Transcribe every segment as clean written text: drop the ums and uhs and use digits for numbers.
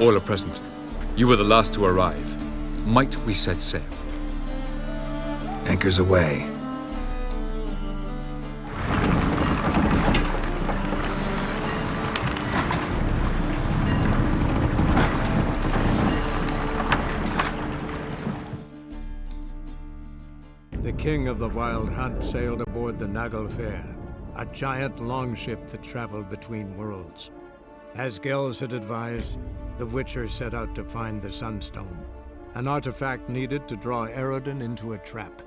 All are present. You were the last to arrive. Might we set sail? Anchors away. The king of the Wild Hunt sailed aboard the Naglfar, a giant longship that traveled between worlds. As Gels had advised, the Witcher set out to find the Sunstone, an artifact needed to draw Eredin into a trap.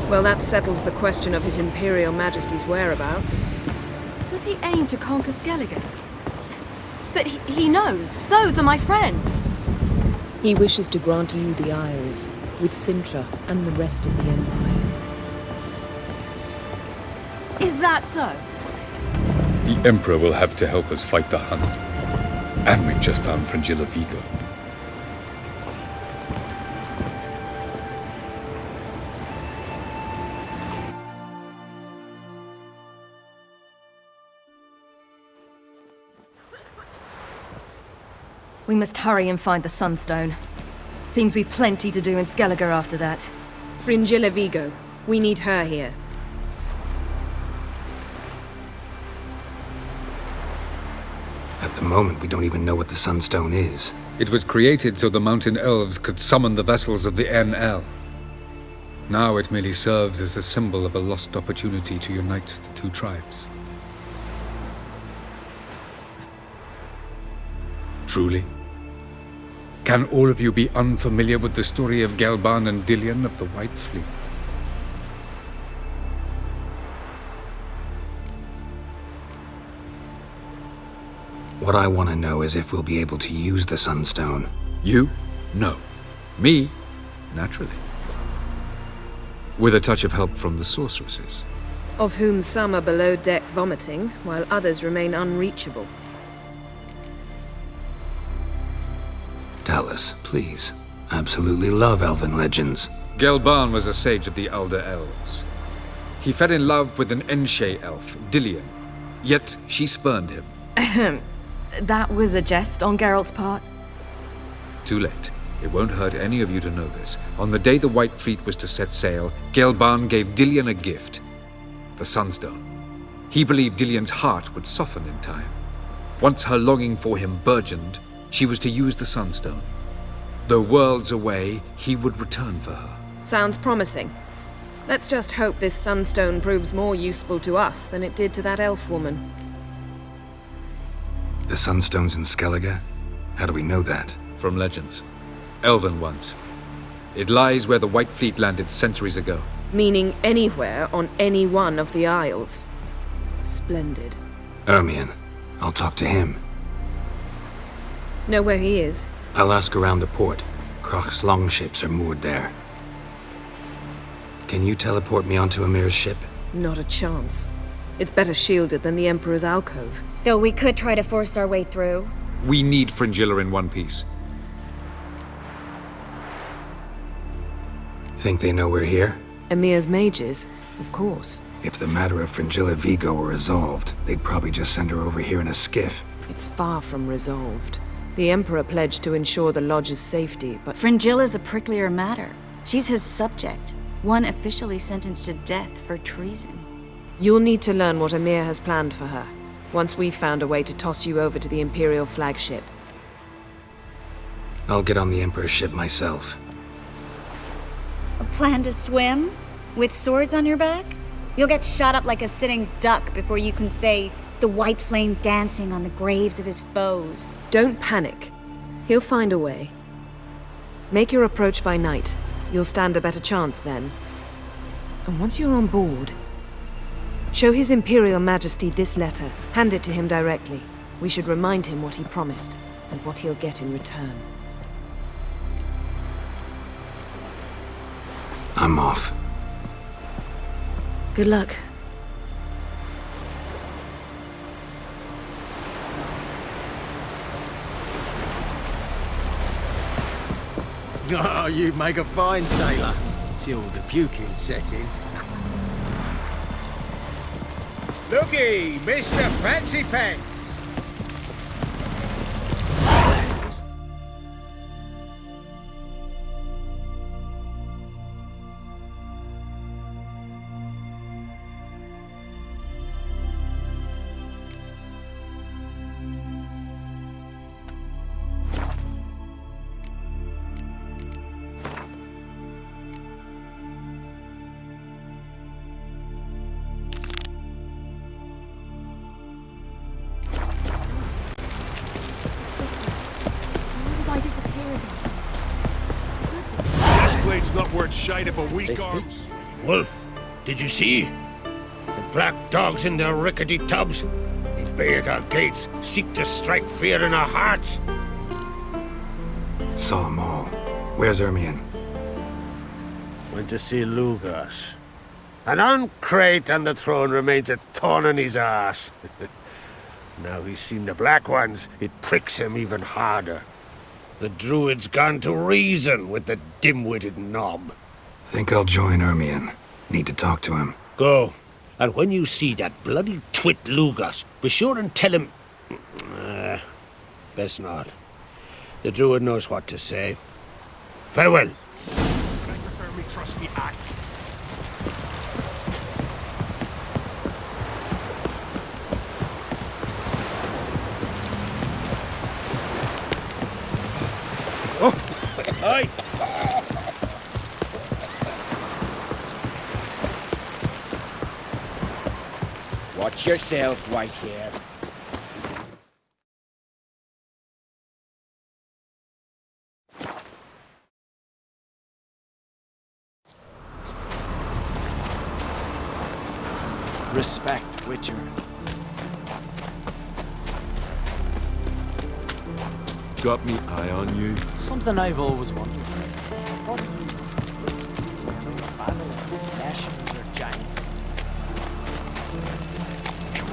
Well, that settles the question of His Imperial Majesty's whereabouts. Does he aim to conquer Skellige? But he knows. Those are my friends. He wishes to grant you the Isles, with Sintra and the rest of the Empire. Is that so? The Emperor will have to help us fight the Hunt. And we've just found Fringilla Vigo. We must hurry and find the Sunstone. Seems we've plenty to do in Skellige after that. Fringilla Vigo. We need her here. At the moment, we don't even know what the Sunstone is. It was created so the mountain elves could summon the vessels of the NL. Now it merely serves as a symbol of a lost opportunity to unite the two tribes. Truly? Can all of you be unfamiliar with the story of Gelban and Dillion of the White Fleet? What I want to know is if we'll be able to use the Sunstone. You? No. Me? Naturally. With a touch of help from the sorceresses. Of whom some are below deck vomiting, while others remain unreachable. Tell us, please. Absolutely love elven legends. Gelban was a sage of the Elder Elves. He fell in love with an Enshe elf, Dillion. Yet she spurned him. That was a jest on Geralt's part. Too late. It won't hurt any of you to know this. On the day the White Fleet was to set sail, Gelban gave Dillion a gift. The Sunstone. He believed Dillion's heart would soften in time. Once her longing for him burgeoned, she was to use the Sunstone. Though worlds away, he would return for her. Sounds promising. Let's just hope this Sunstone proves more useful to us than it did to that elf woman. The Sunstone's in Skellige? How do we know that? From legends. Elven ones. It lies where the White Fleet landed centuries ago. Meaning anywhere on any one of the Isles. Splendid. Ermion. I'll talk to him. Know where he is? I'll ask around the port. Kroch's longships are moored there. Can you teleport me onto Amir's ship? Not a chance. It's better shielded than the Emperor's alcove. Though we could try to force our way through. We need Fringilla in one piece. Think they know we're here? Emir's mages, of course. If the matter of Fringilla Vigo were resolved, they'd probably just send her over here in a skiff. It's far from resolved. The Emperor pledged to ensure the Lodge's safety, but Fringilla's a pricklier matter. She's his subject, one officially sentenced to death for treason. you'll need to learn what Emir has planned for her, once we've found a way to toss you over to the Imperial flagship. I'll get on the Emperor's ship myself. A plan to swim? With swords on your back? You'll get shot up like a sitting duck before you can say, the white flame dancing on the graves of his foes. Don't panic. He'll find a way. Make your approach by night. You'll stand a better chance then. And once you're on board, show His Imperial Majesty this letter. Hand it to him directly. We should remind him what he promised, and what he'll get in return. I'm off. Good luck. Oh, you make a fine sailor. Till the puking set in. Looky, Mr. Fancy Pants. Not worth shite if a weak arms. Wolf, did you see? The black dogs in their rickety tubs. They bay at our gates, seek to strike fear in our hearts. Saw them all. Where's Ermion? Went to see Lugas. An uncrate on the throne remains a thorn in his ass. Now he's seen the black ones, it pricks him even harder. The druid's gone to reason with the dim-witted knob. Think I'll join Ermion. Need to talk to him. Go. And when you see that bloody twit Lugas, be sure and tell him... best not. The druid knows what to say. Farewell. I prefer me trusty axe. Aye. Watch yourself, white hair. Respect, Witcher. Got me eye on you. Something I've always wondered. What are you? Basilisk's flesh in your giant.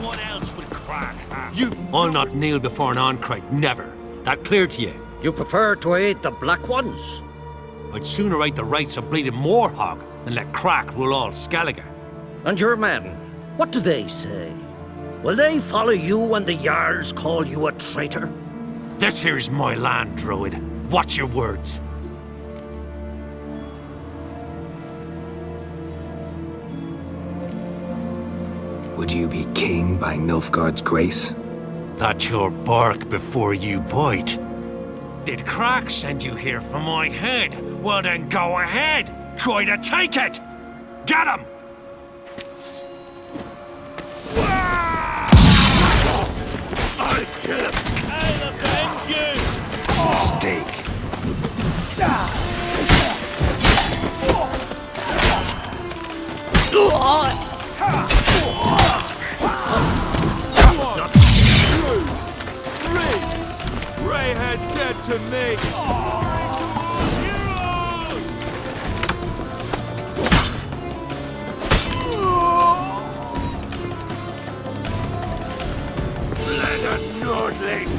What else would crack, huh? I'll not kneel before an Ancrite, never. That clear to you? You prefer to aid the black ones? I'd sooner aid the rights of bleeding Moorhog than let Crack rule all Skellige. And your men, what do they say? Will they follow you when the Jarls call you a traitor? This here's my land, Druid. Watch your words. Would you be king by Nilfgaard's grace? That's your bark before you bite. Did Crack send you here for my head? Well then go ahead. Try to take it. Get him! I'll kill him! I'll avenge you! Mistake. Rayhead's dead to me. Blood Nordling!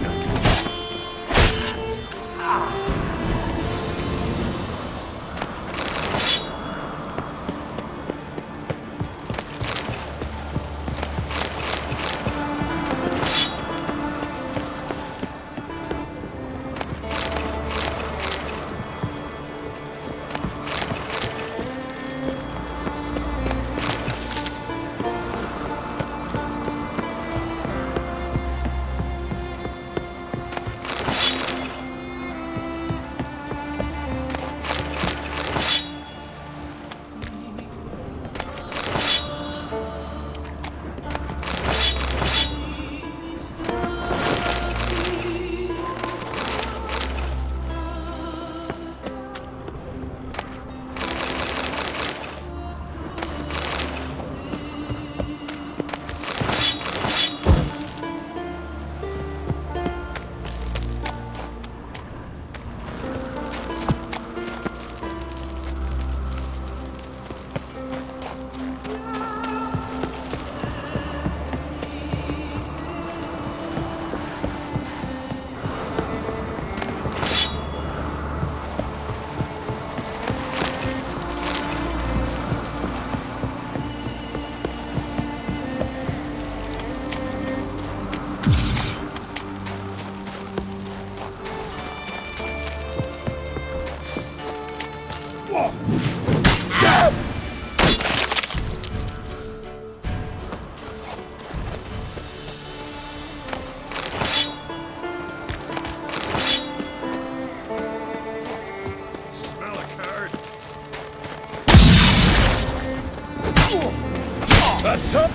That's up!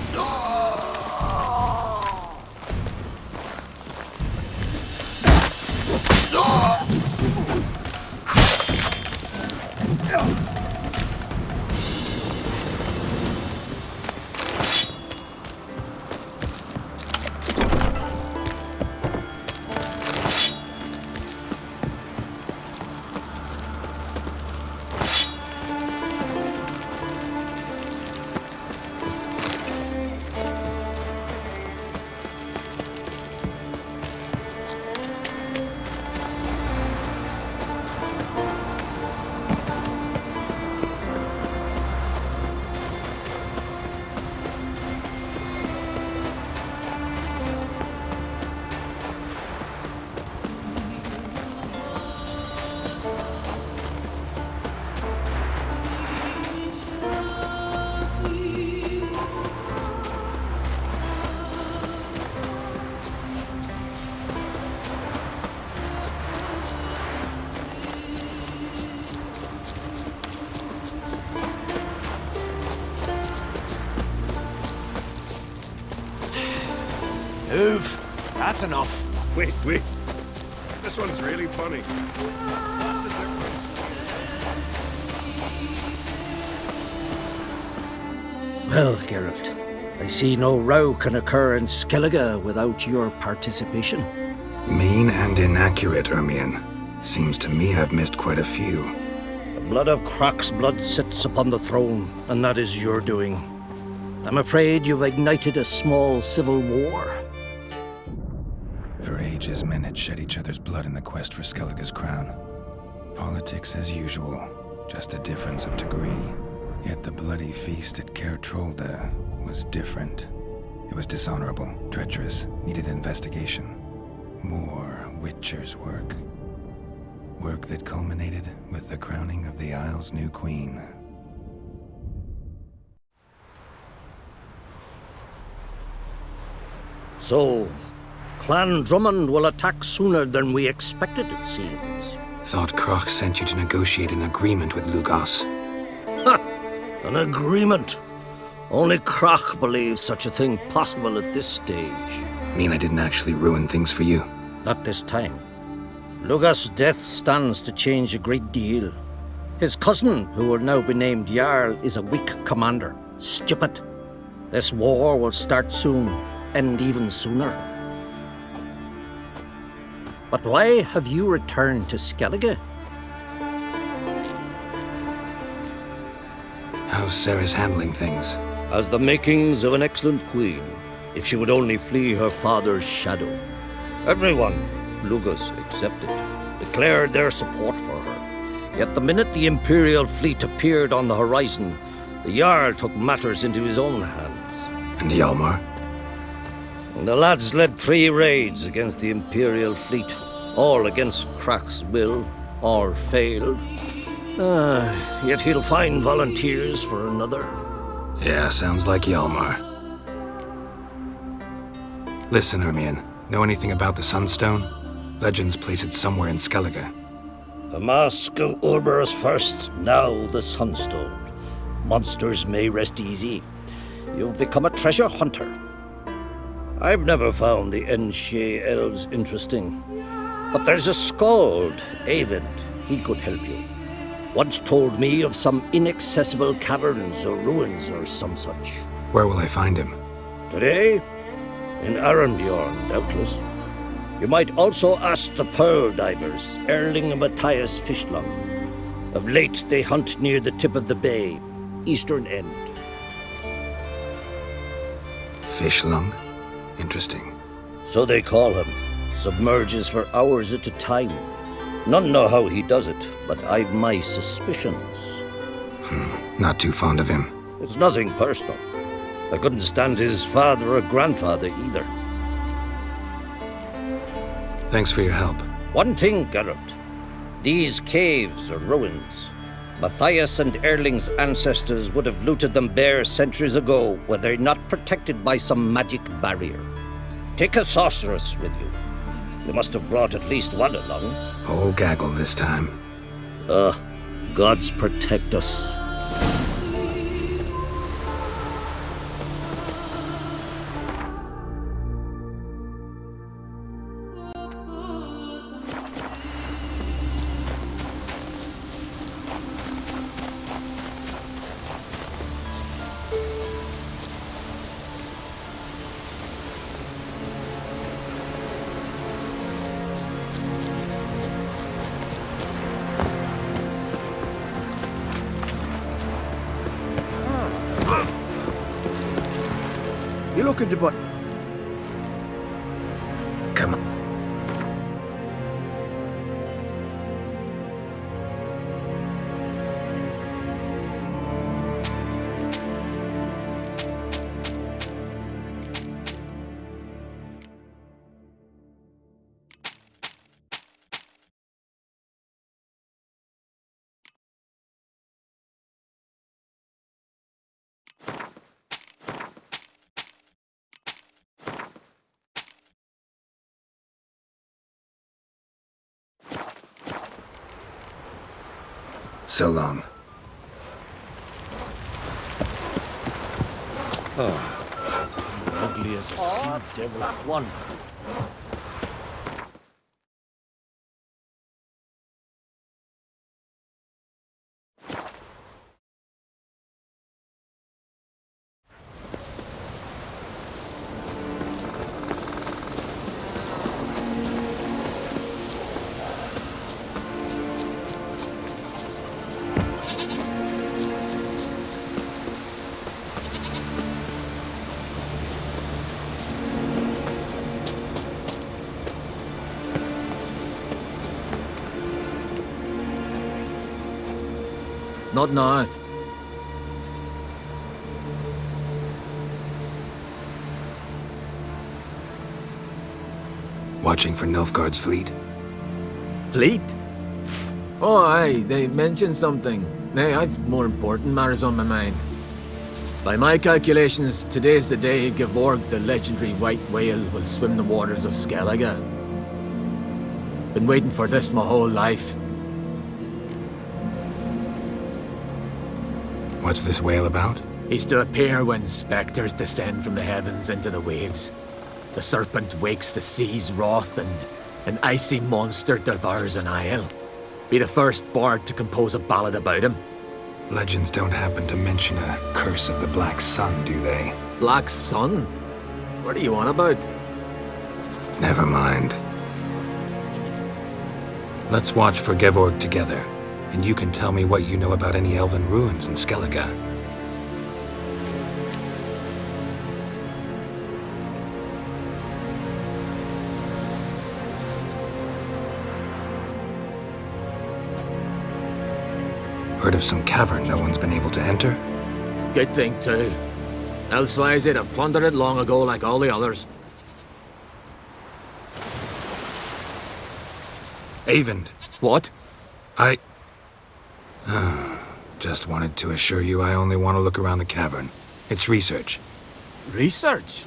Move. That's enough. Wait. This one's really funny. What's the difference? Well, Geralt, I see no row can occur in Skellige without your participation. Mean and inaccurate, Ermion. Seems to me I've missed quite a few. The blood of Croc's blood sits upon the throne, and that is your doing. I'm afraid you've ignited a small civil war. For ages, men had shed each other's blood in the quest for Skellige's crown. Politics as usual, just a difference of degree. Yet the bloody feast at Caer Trolda was different. It was dishonorable, treacherous, needed investigation. More Witcher's work. Work that culminated with the crowning of the Isle's new queen. So, Clan Drummond will attack sooner than we expected, it seems. Thought Croc sent you to negotiate an agreement with Lugos. Ha! An agreement? Only Croc believes such a thing possible at this stage. Mean I didn't actually ruin things for you? Not this time. Lugos' death stands to change a great deal. His cousin, who will now be named Jarl, is a weak commander. Stupid. This war will start soon, end even sooner. But why have you returned to Skellige? How's Sarah's handling things? Has the makings of an excellent queen, if she would only flee her father's shadow. Everyone, Lugos excepted, declared their support for her. Yet the minute the Imperial fleet appeared on the horizon, the Jarl took matters into his own hands. And Hjalmar? The lads led 3 raids against the Imperial fleet, all against Croc's will, all failed. Yet he'll find volunteers for another. Yeah, sounds like Hjalmar. Listen, Ermion, know anything about the Sunstone? Legends place it somewhere in Skellige. The Mask of Urberus first, now the Sunstone. Monsters may rest easy. You've become a treasure hunter. I've never found the Enshe elves interesting. But there's a skald, Eyvind. He could help you. Once told me of some inaccessible caverns or ruins or some such. Where will I find him? Today? In Arenbjorn, doubtless. You might also ask the pearl divers, Erling and Matthias Fishlung. Of late, they hunt near the tip of the bay, eastern end. Fishlung? Interesting. So they call him. Submerges for hours at a time. None know how he does it, but I've my suspicions. Not too fond of him. It's nothing personal. I couldn't stand his father or grandfather either. Thanks for your help. One thing, Geralt. These caves are ruins. Matthias and Erling's ancestors would have looted them bare centuries ago were they not protected by some magic barrier. Take a sorceress with you. You must have brought at least one along. Whole gaggle this time. Gods protect us. look at the butt. Come on. So long. Ugly as a sea devil at one. Not now. Watching for Nilfgaard's fleet? Fleet? Oh, aye, they mentioned something. Nay, I've more important matters on my mind. By my calculations, today's the day Gevorg, the legendary white whale, will swim the waters of Skellige. Been waiting for this my whole life. What's this whale about? He's to appear when spectres descend from the heavens into the waves. The serpent wakes the sea's wrath and an icy monster devours an isle. Be the first bard to compose a ballad about him. Legends don't happen to mention a curse of the Black Sun, do they? Black Sun? What are you on about? Never mind. Let's watch for Gevorg together, and you can tell me what you know about any elven ruins in Skellige. Heard of some cavern no one's been able to enter? Good thing, too. Elsewise, they'd have plundered it long ago like all the others. Eyvind. What? Just wanted to assure you I only want to look around the cavern. It's research. Research?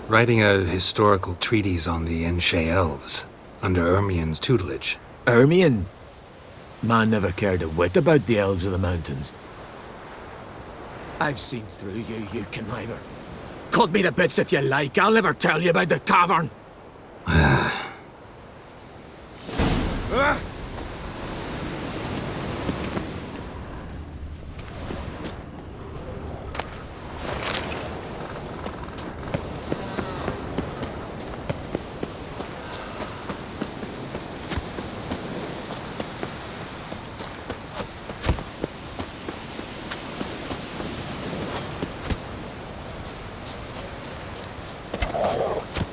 Writing a historical treatise on the Enshe elves, under Ermien's tutelage. Ermien? Man never cared a whit about the elves of the mountains. I've seen through you, you conniver. Cut me to bits if you like, I'll never tell you about the cavern!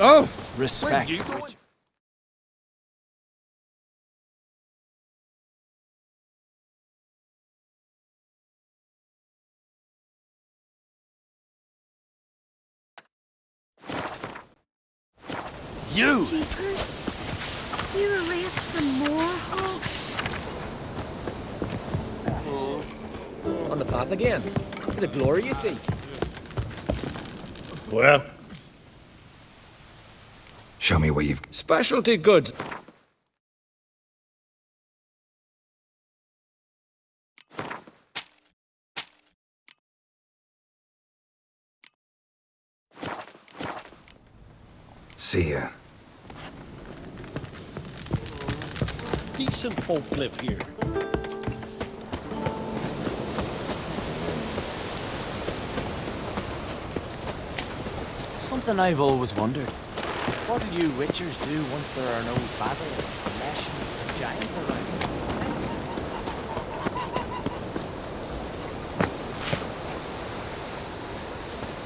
Oh! Respect. You! Jeepers, you're a wraith from Moorhawk. On the path again. It's a glory, you see. Well? Show me what you've... Specialty goods. See ya. Decent folk live here. Something I've always wondered. What do you witchers do once there are no basilisks, flesh, and giants around?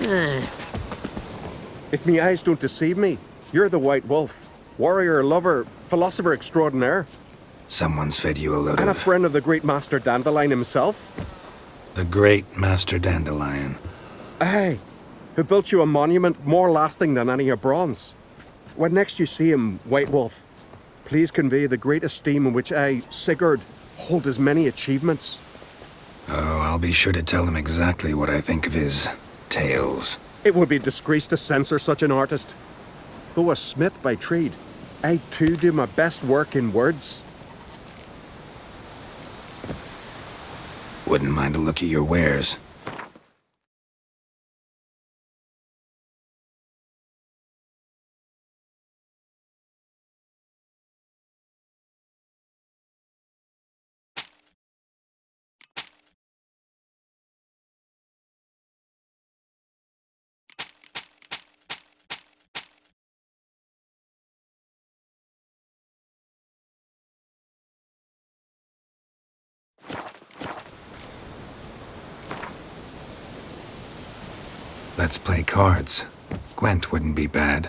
If me eyes don't deceive me, you're the White Wolf. Warrior, lover, philosopher extraordinaire. Someone's fed you a load And a of... friend of the great Master Dandelion himself. The great Master Dandelion. Aye, who built you a monument more lasting than any of bronze. When next you see him, White Wolf, please convey the great esteem in which I, Sigurd, hold his many achievements. Oh, I'll be sure to tell him exactly what I think of his tales. It would be disgrace to censor such an artist. Though a smith by trade, I too do my best work in words. Wouldn't mind a look at your wares. Let's play cards. Gwent wouldn't be bad.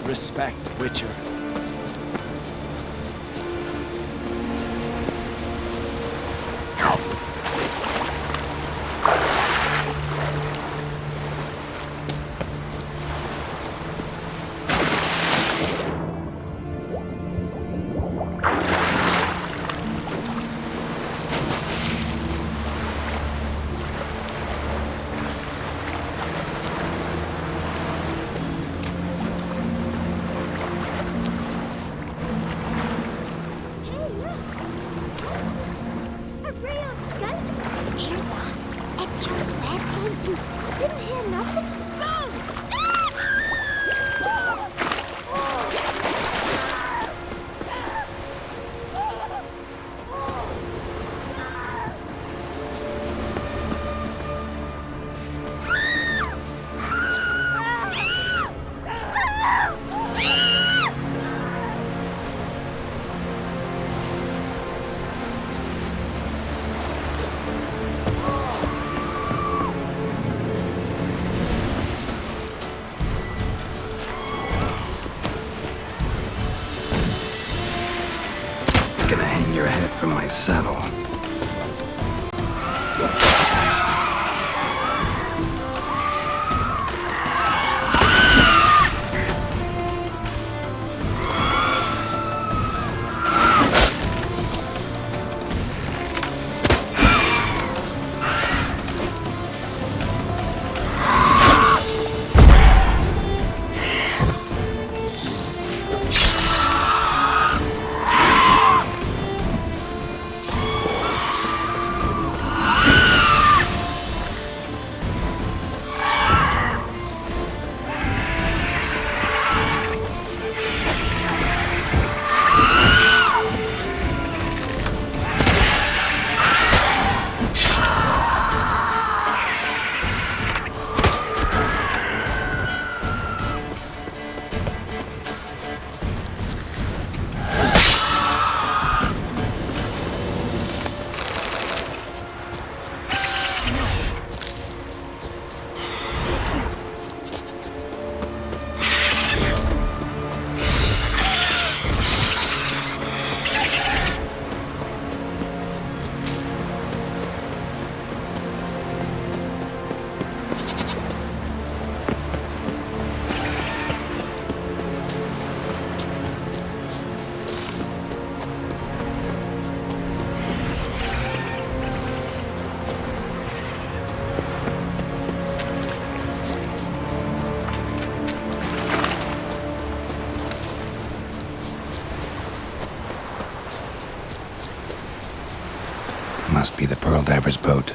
Respect, Witcher. your head from my saddle. Must be the Pearl Diver's boat.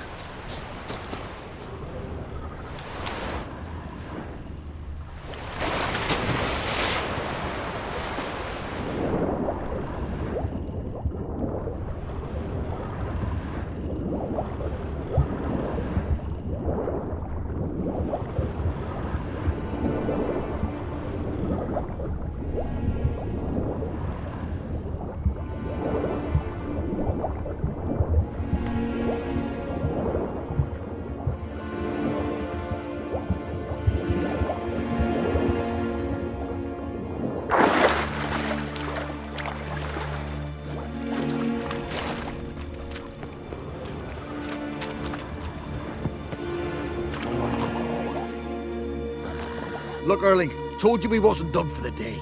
Look, Erling, told you we wasn't done for the day.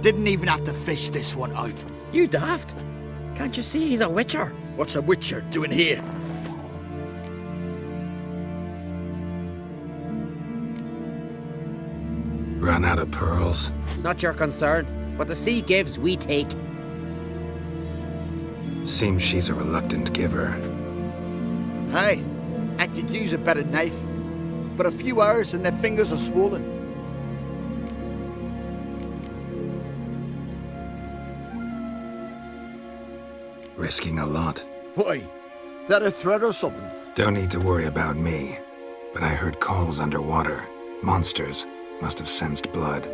Didn't even have to fish this one out. You daft? Can't you see he's a witcher? What's a witcher doing here? Run out of pearls? Not your concern. What the sea gives, we take. Seems she's a reluctant giver. Hey, I could use a better knife. But a few hours and their fingers are swollen. Risking a lot. Why? That a threat or something? Don't need to worry about me. But I heard calls underwater. Monsters must have sensed blood.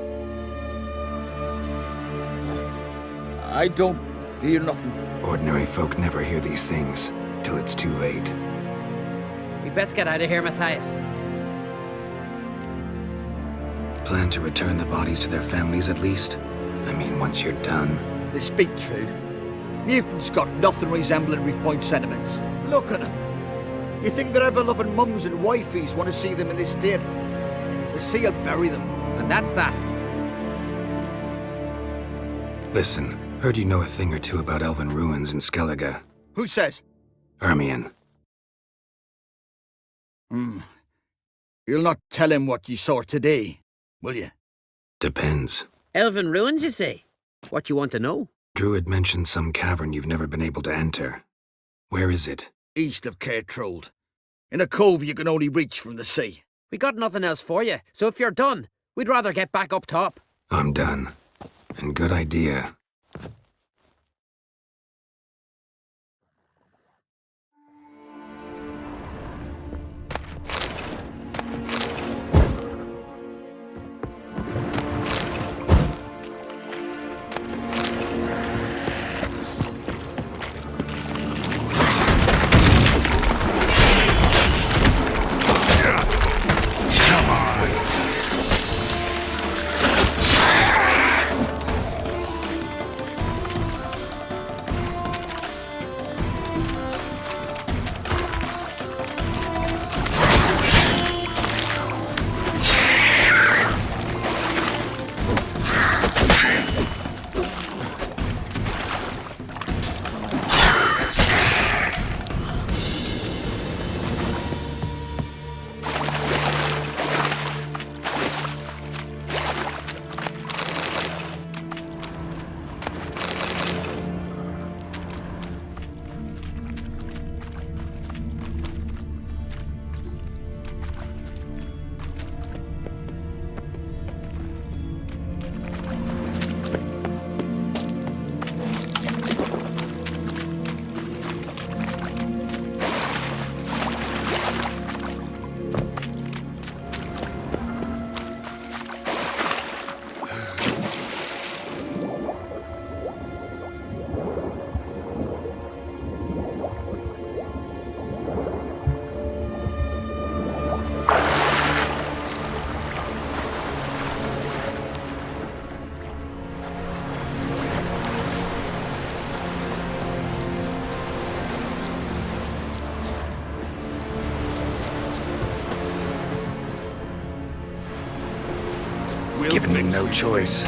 I don't hear nothing. Ordinary folk never hear these things till it's too late. We best get out of here, Matthias. Plan to return the bodies to their families at least? I mean, once you're done. They speak true. Mutants got nothing resembling refined sentiments. Look at them. You think their ever-loving mums and wifeys want to see them in this state? The sea will bury them. And that's that. Listen, heard you know a thing or two about elven ruins in Skellige. Who says? Ermion. You'll not tell him what you saw today, will you? Depends. Elven ruins, you say? What you want to know? Druid mentioned some cavern you've never been able to enter. Where is it? East of Cairtrold. In a cove you can only reach from the sea. We got nothing else for you, so if you're done, we'd rather get back up top. I'm done. And good idea. no choice.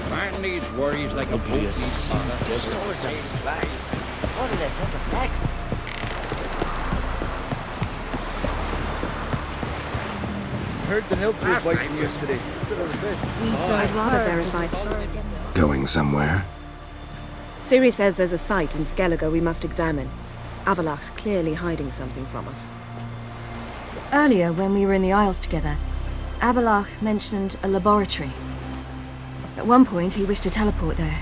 Man needs worries like a boat needs mother. Swords on his back. What do they think of next? Heard the Nilf was waiting yesterday. Instead of the fish. I'd rather verify. Going somewhere? Ciri says there's a site in Skellige we must examine. Avalach's clearly hiding something from us. Earlier, when we were in the Isles together, Avalach mentioned a laboratory. At one point, he wished to teleport there,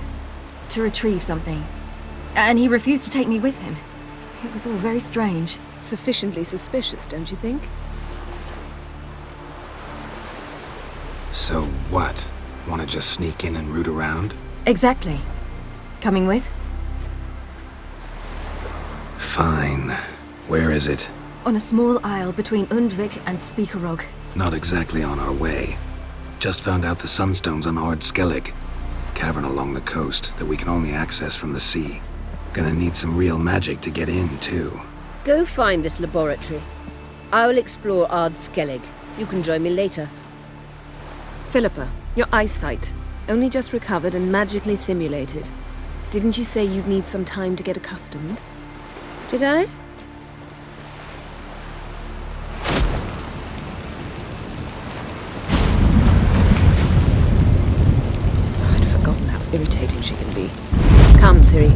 to retrieve something. And he refused to take me with him. It was all very strange. Sufficiently suspicious, don't you think? So what? Want to just sneak in and root around? Exactly. Coming with? Fine. Where is it? On a small isle between Undvik and Speakerog. Not exactly on our way. Just found out the Sunstone's on Ard Skellig. Cavern along the coast that we can only access from the sea. Gonna need some real magic to get in, too. Go find this laboratory. I will explore Ard Skellig. You can join me later. Philippa, your eyesight. Only just recovered and magically simulated. Didn't you say you'd need some time to get accustomed? Did I? I'd forgotten how irritating she can be. Come, Ciri.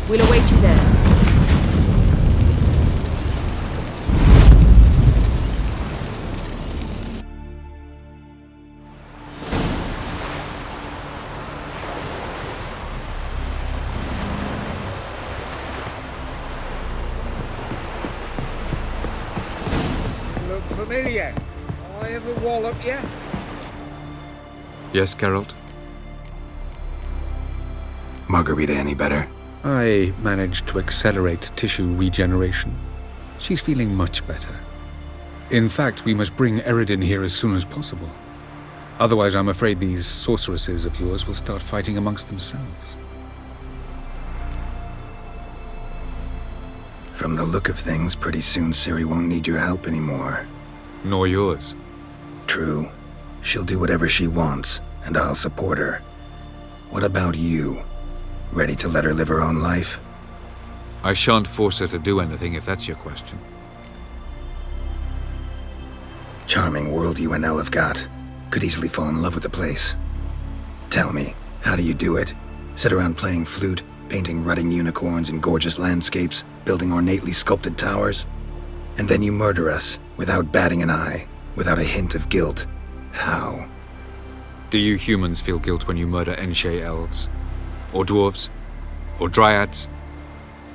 We'll await you there. Look familiar. I ever wallop you? Yes, Geralt? Margarita any better? I managed to accelerate tissue regeneration. She's feeling much better. In fact, we must bring Eredin here as soon as possible. Otherwise, I'm afraid these sorceresses of yours will start fighting amongst themselves. From the look of things, pretty soon Ciri won't need your help anymore. Nor yours. True. She'll do whatever she wants, and I'll support her. What about you? Ready to let her live her own life? I shan't force her to do anything if that's your question. Charming world you and Elle have got. Could easily fall in love with the place. Tell me, how do you do it? Sit around playing flute, painting rutting unicorns in gorgeous landscapes, building ornately sculpted towers? And then you murder us, without batting an eye, without a hint of guilt. How? Do you humans feel guilt when you murder Enshe elves? Or dwarves? Or dryads?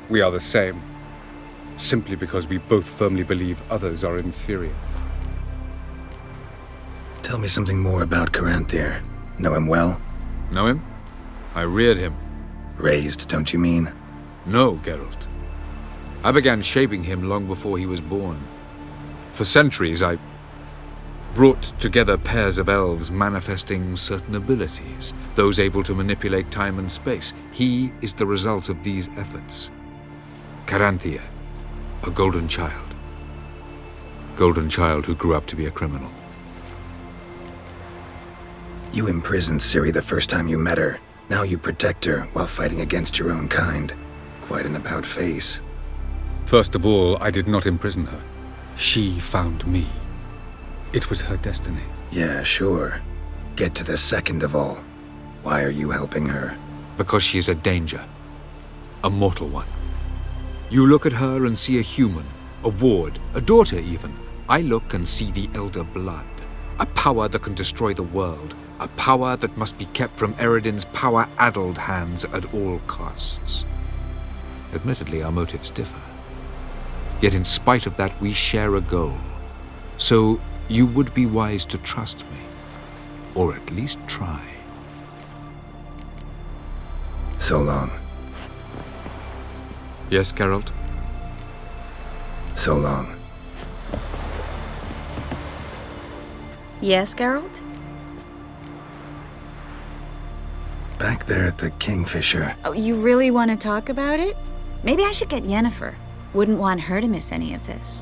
We are the same. Simply because we both firmly believe others are inferior. Tell me something more about Caranthir. Know him well? Know him? I reared him. Raised, don't you mean? No, Geralt. I began shaping him long before he was born. For centuries, I brought together pairs of elves manifesting certain abilities, those able to manipulate time and space. He is the result of these efforts. Caranthir, a golden child. Golden child who grew up to be a criminal. You imprisoned Ciri the first time you met her. Now you protect her while fighting against your own kind. Quite an about-face. First of all, I did not imprison her. She found me. It was her destiny. Yeah, sure. Get to the second of all. Why are you helping her? Because she is a danger. A mortal one. You look at her and see a human, a ward, a daughter even. I look and see the Elder Blood. A power that can destroy the world. A power that must be kept from Eredin's power-addled hands at all costs. Admittedly, our motives differ. Yet in spite of that, we share a goal. So you would be wise to trust me. Or at least try. So long. Yes, Geralt? So long. Yes, Geralt? Back there at the Kingfisher. Oh, you really want to talk about it? Maybe I should get Yennefer. Wouldn't want her to miss any of this.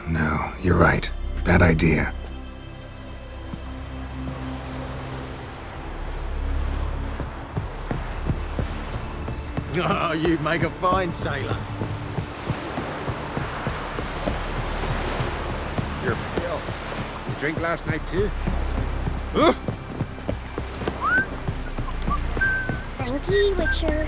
No, you're right. Bad idea. Oh, you'd make a fine sailor. You're pale. You drink last night too? Thank you, Witcher.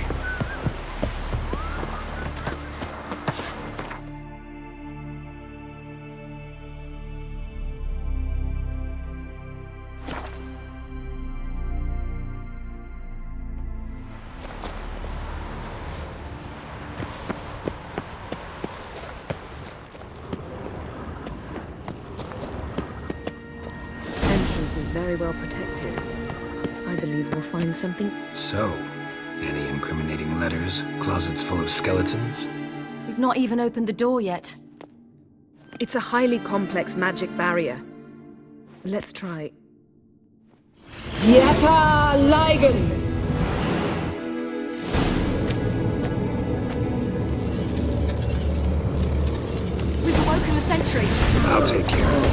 Entrance is very well protected. I believe we'll find something. So, any incriminating letters? Closets full of skeletons? We've not even opened the door yet. It's a highly complex magic barrier. Let's try. Yapa Ligen! We've awoken the sentry. I'll take care of it.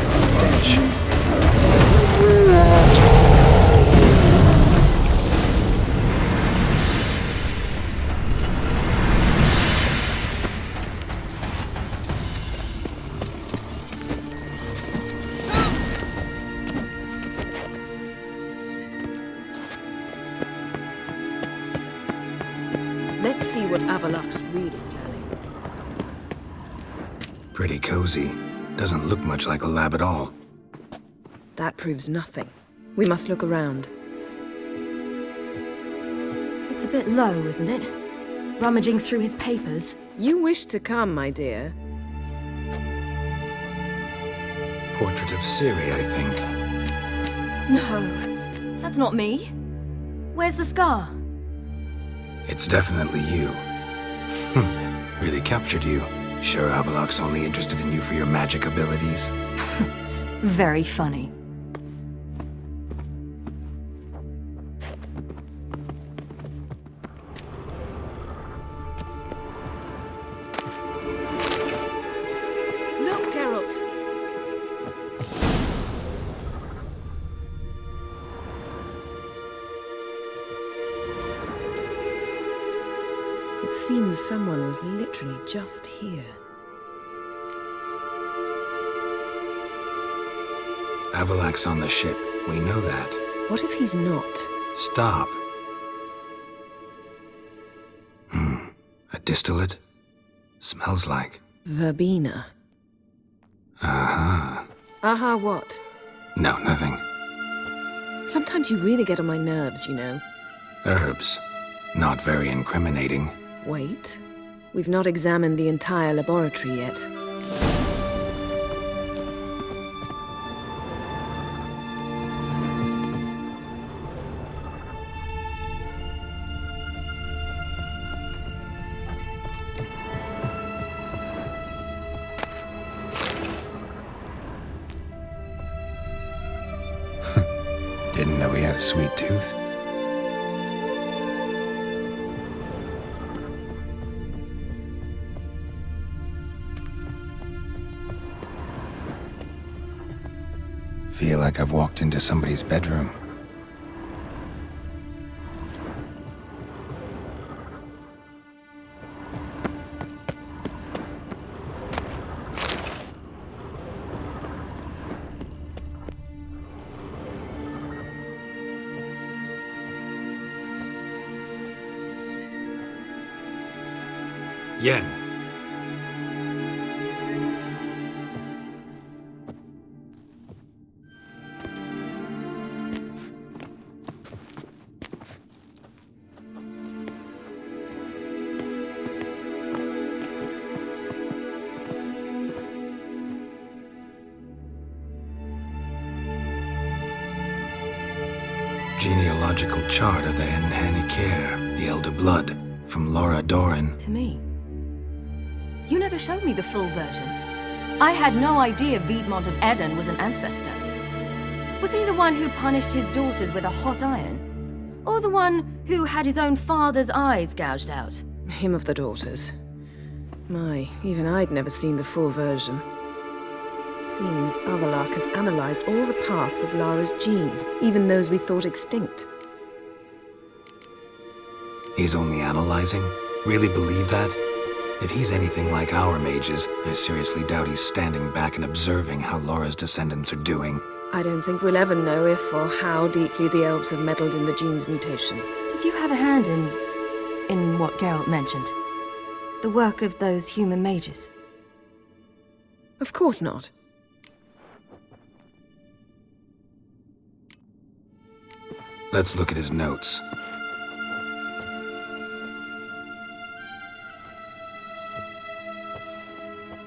Stench. Let's see what Avalok's really planning. Pretty cozy. Doesn't look much like a lab at all. That proves nothing. We must look around. It's a bit low, isn't it? Rummaging through his papers. You wish to come, my dear. Portrait of Ciri, I think. No, that's not me. Where's the scar? It's definitely you. Really captured you. Sure Avalok's only interested in you for your magic abilities? Very funny. Look, Geralt! It seems someone was literally just here. Avalak's on the ship. We know that. What if he's not? Stop. A distillate? Smells like... Verbena. Aha. Aha what? No, nothing. Sometimes you really get on my nerves, you know. Herbs. Not very incriminating. Wait. We've not examined the entire laboratory yet. Didn't know he had a sweet tooth. Feel like I've walked into somebody's bedroom. Yen. Genealogical chart of the Enhanikir, the Elder Blood, from Laura Doran. To me. You never showed me the full version. I had no idea Viedmont of Eredin was an ancestor. Was he the one who punished his daughters with a hot iron? Or the one who had his own father's eyes gouged out? Him of the daughters. My, even I'd never seen the full version. Seems Avalak has analyzed all the parts of Lara's gene, even those we thought extinct. He's only analyzing? Really believe that? If he's anything like our mages, I seriously doubt he's standing back and observing how Laura's descendants are doing. I don't think we'll ever know if or how deeply the elves have meddled in the gene's mutation. Did you have a hand in what Geralt mentioned? The work of those human mages? Of course not. Let's look at his notes.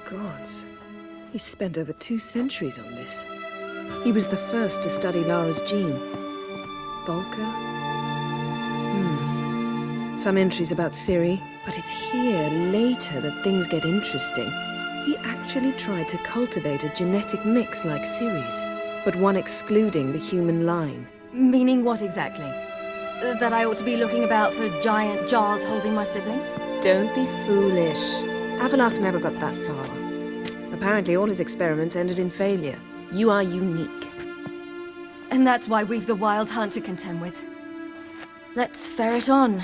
Gods. He spent over 2 centuries on this. He was the first to study Lara's gene. Volker? Some entries about Ciri, but it's here, later, that things get interesting. He actually tried to cultivate a genetic mix like Ciri's, but one excluding the human line. Meaning what exactly? That I ought to be looking about for giant jars holding my siblings? Don't be foolish. Avalak never got that far. Apparently all his experiments ended in failure. You are unique. And that's why we've the Wild Hunt to contend with. Let's ferret on.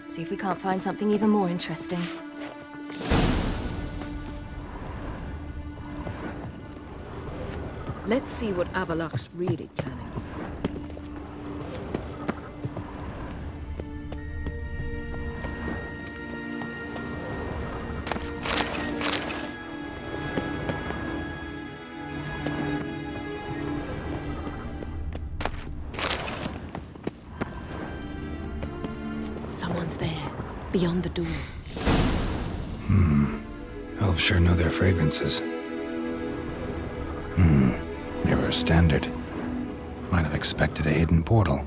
See if we can't find something even more interesting. Let's see what Avalak's really planning. Someone's there, beyond the door. Elves sure know their fragrances. Mirror standard. Might have expected a hidden portal.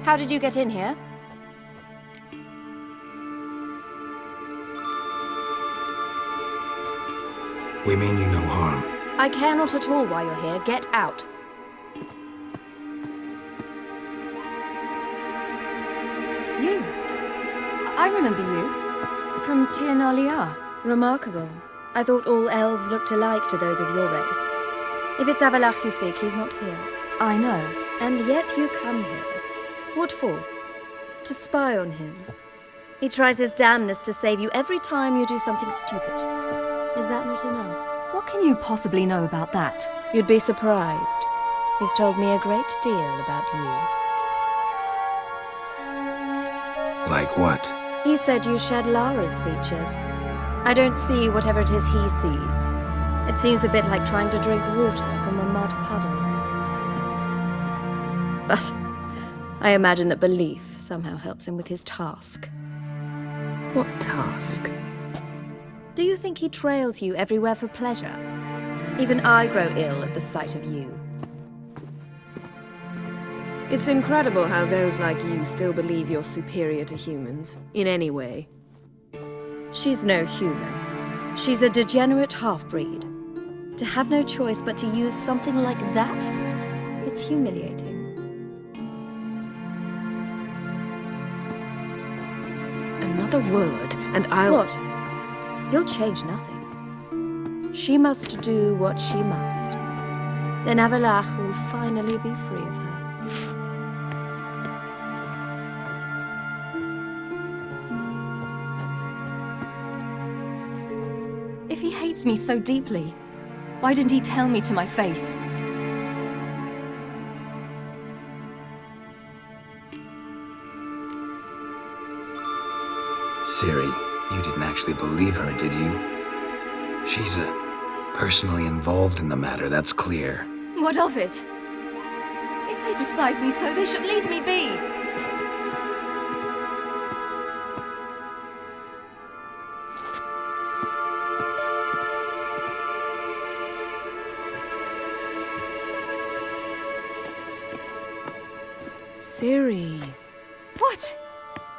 How did you get in here? We mean you no harm. I care not at all why you're here. Get out. You. I remember you. from Tir Nalia. Remarkable. I thought all elves looked alike to those of your race. If it's Avalach you seek, he's not here. I know. And yet you come here. What for? To spy on him. He tries his damnedest to save you every time you do something stupid. Is that not enough? What can you possibly know about that? You'd be surprised. He's told me a great deal about you. Like what? He said you shared Lara's features. I don't see whatever it is he sees. It seems a bit like trying to drink water from a mud puddle. But I imagine that belief somehow helps him with his task. What task? Do you think he trails you everywhere for pleasure? Even I grow ill at the sight of you. It's incredible how those like you still believe you're superior to humans, in any way. She's no human. She's a degenerate half-breed. To have no choice but to use something like that, it's humiliating. Another word, and I'll... What? You'll change nothing. She must do what she must. Then Avalach will finally be free of her. If he hates me so deeply, why didn't he tell me to my face? Ciri, you didn't actually believe her, did you? She's personally involved in the matter, that's clear. What of it? If they despise me so, they should leave me be. Ciri. What?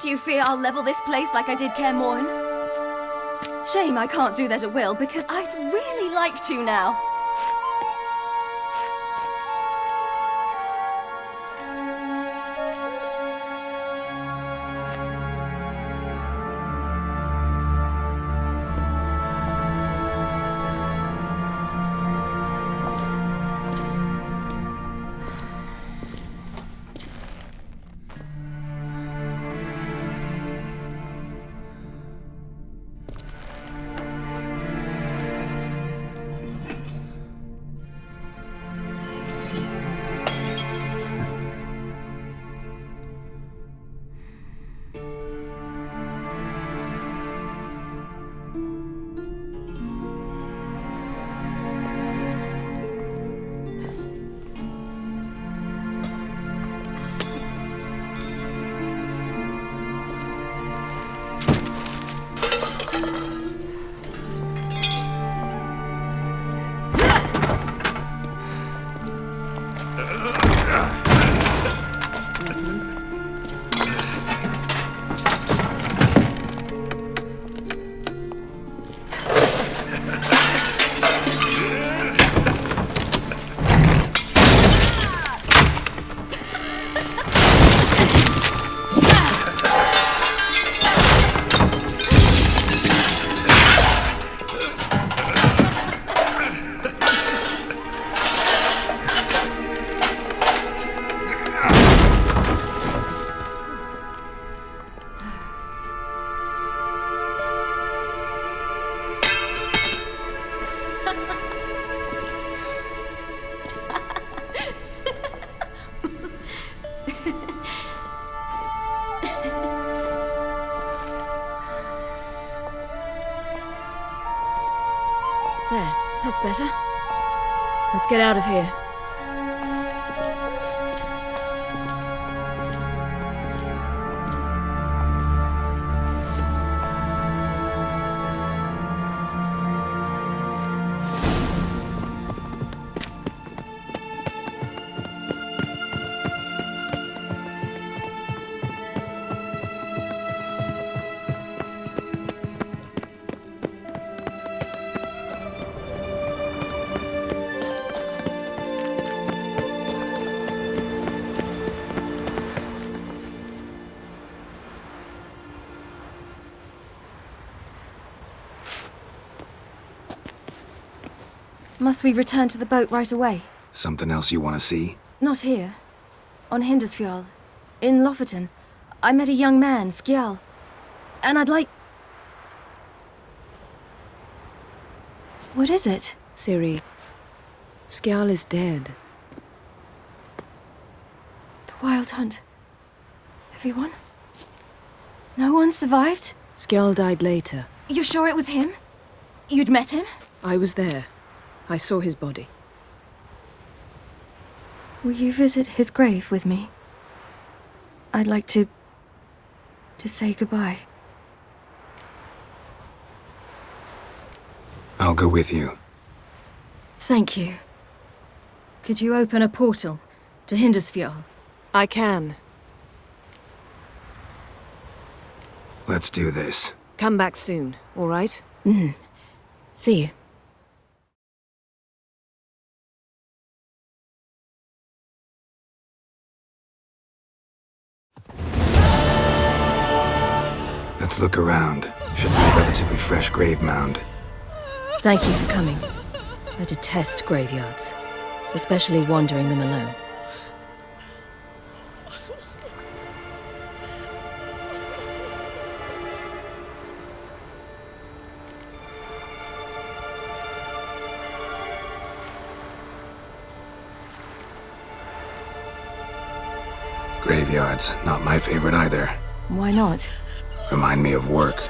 Do you fear I'll level this place like I did Kaer Morhen? Shame I can't do that at will, because I'd really like to now. There, that's better. Let's get out of here. Must we return to the boat right away? Something else you want to see? Not here. On Hindersfjall. In Lofoten. I met a young man, Skjal. And I'd like... What is it? Ciri, Skjal is dead. The Wild Hunt. Everyone? No one survived? Skjal died later. You sure it was him? You'd met him? I was there. I saw his body. Will you visit his grave with me? I'd like to say goodbye. I'll go with you. Thank you. Could you open a portal to Hindersfjall? I can. Let's do this. Come back soon, all right? See you. Let's look around. Should be a relatively fresh grave mound. Thank you for coming. I detest graveyards, especially wandering them alone. Graveyards, not my favorite either. Why not? Remind me of work.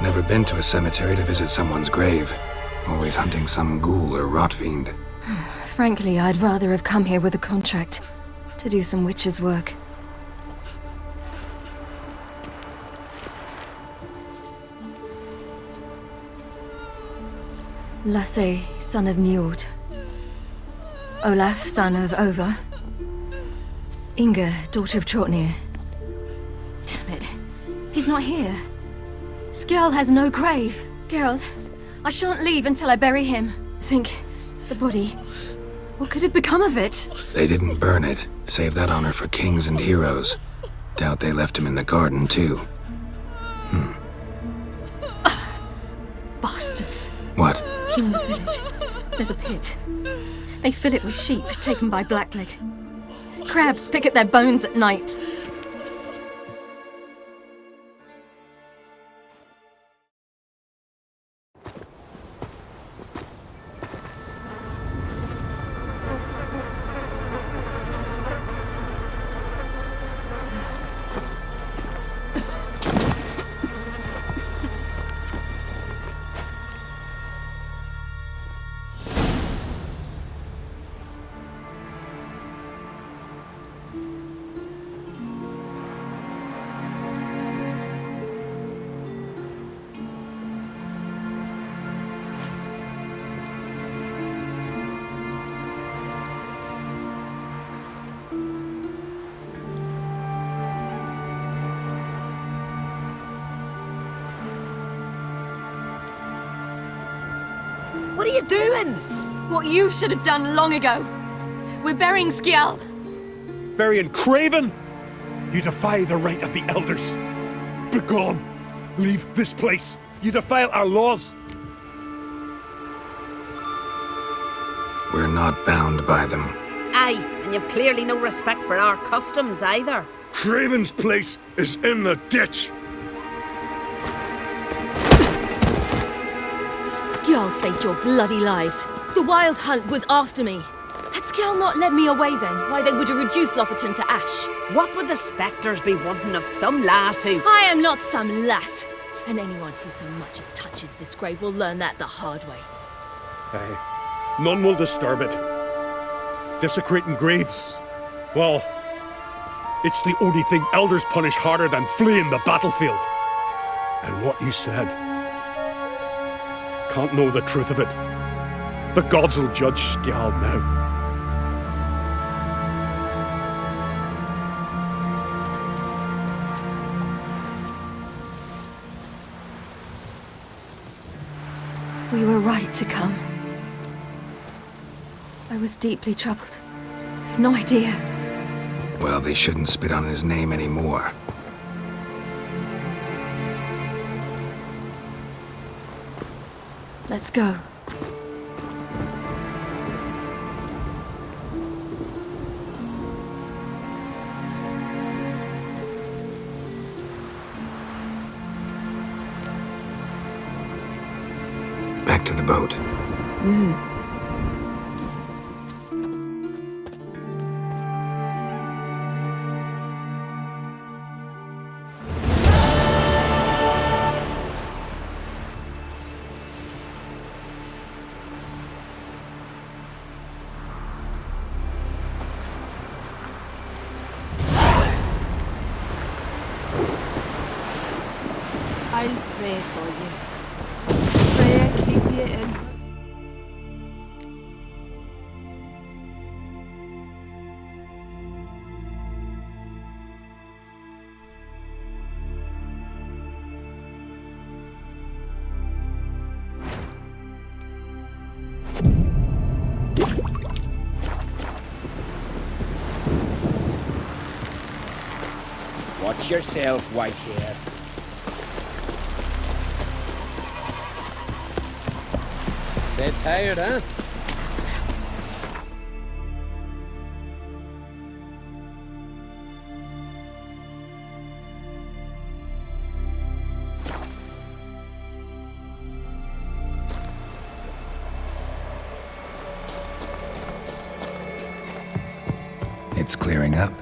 Never been to a cemetery to visit someone's grave. Always hunting some ghoul or rot fiend. Frankly, I'd rather have come here with a contract to do some witch's work. Lasse, son of Njord. Olaf, son of Ova. Inga, daughter of Trotnir. Damn it. He's not here. Skjal has no grave. Geralt, I shan't leave until I bury him. Think, the body. What could have become of it? They didn't burn it. Save that honor for kings and heroes. Doubt they left him in the garden, too. Bastards. What? In the village, there's a pit. They fill it with sheep taken by Blackleg. Crabs pick at their bones at night. What are you doing? What you should have done long ago. We're burying Skjal. Burying Craven? You defy the right of the elders. Begone! Leave this place. You defile our laws. We're not bound by them. Aye, and you've clearly no respect for our customs either. Craven's place is in the ditch. Skjal saved your bloody lives. The Wild Hunt was after me. Had Skjal not led me away then, why they would have reduced Lofoten to ash. What would the spectres be wanting of some lass who... I am not some lass. And anyone who so much as touches this grave will learn that the hard way. Aye. None will disturb it. Desecrating graves. Well, it's the only thing elders punish harder than fleeing the battlefield. And what you said... can't know the truth of it. The gods will judge Skjal now. We were right to come. I was deeply troubled. You've no idea. Well, they shouldn't spit on his name anymore. Let's go. Back to the boat. I'll pray for you. Pray I keep you in. Watch yourself, Whitehair. Bit tired, huh? It's clearing up.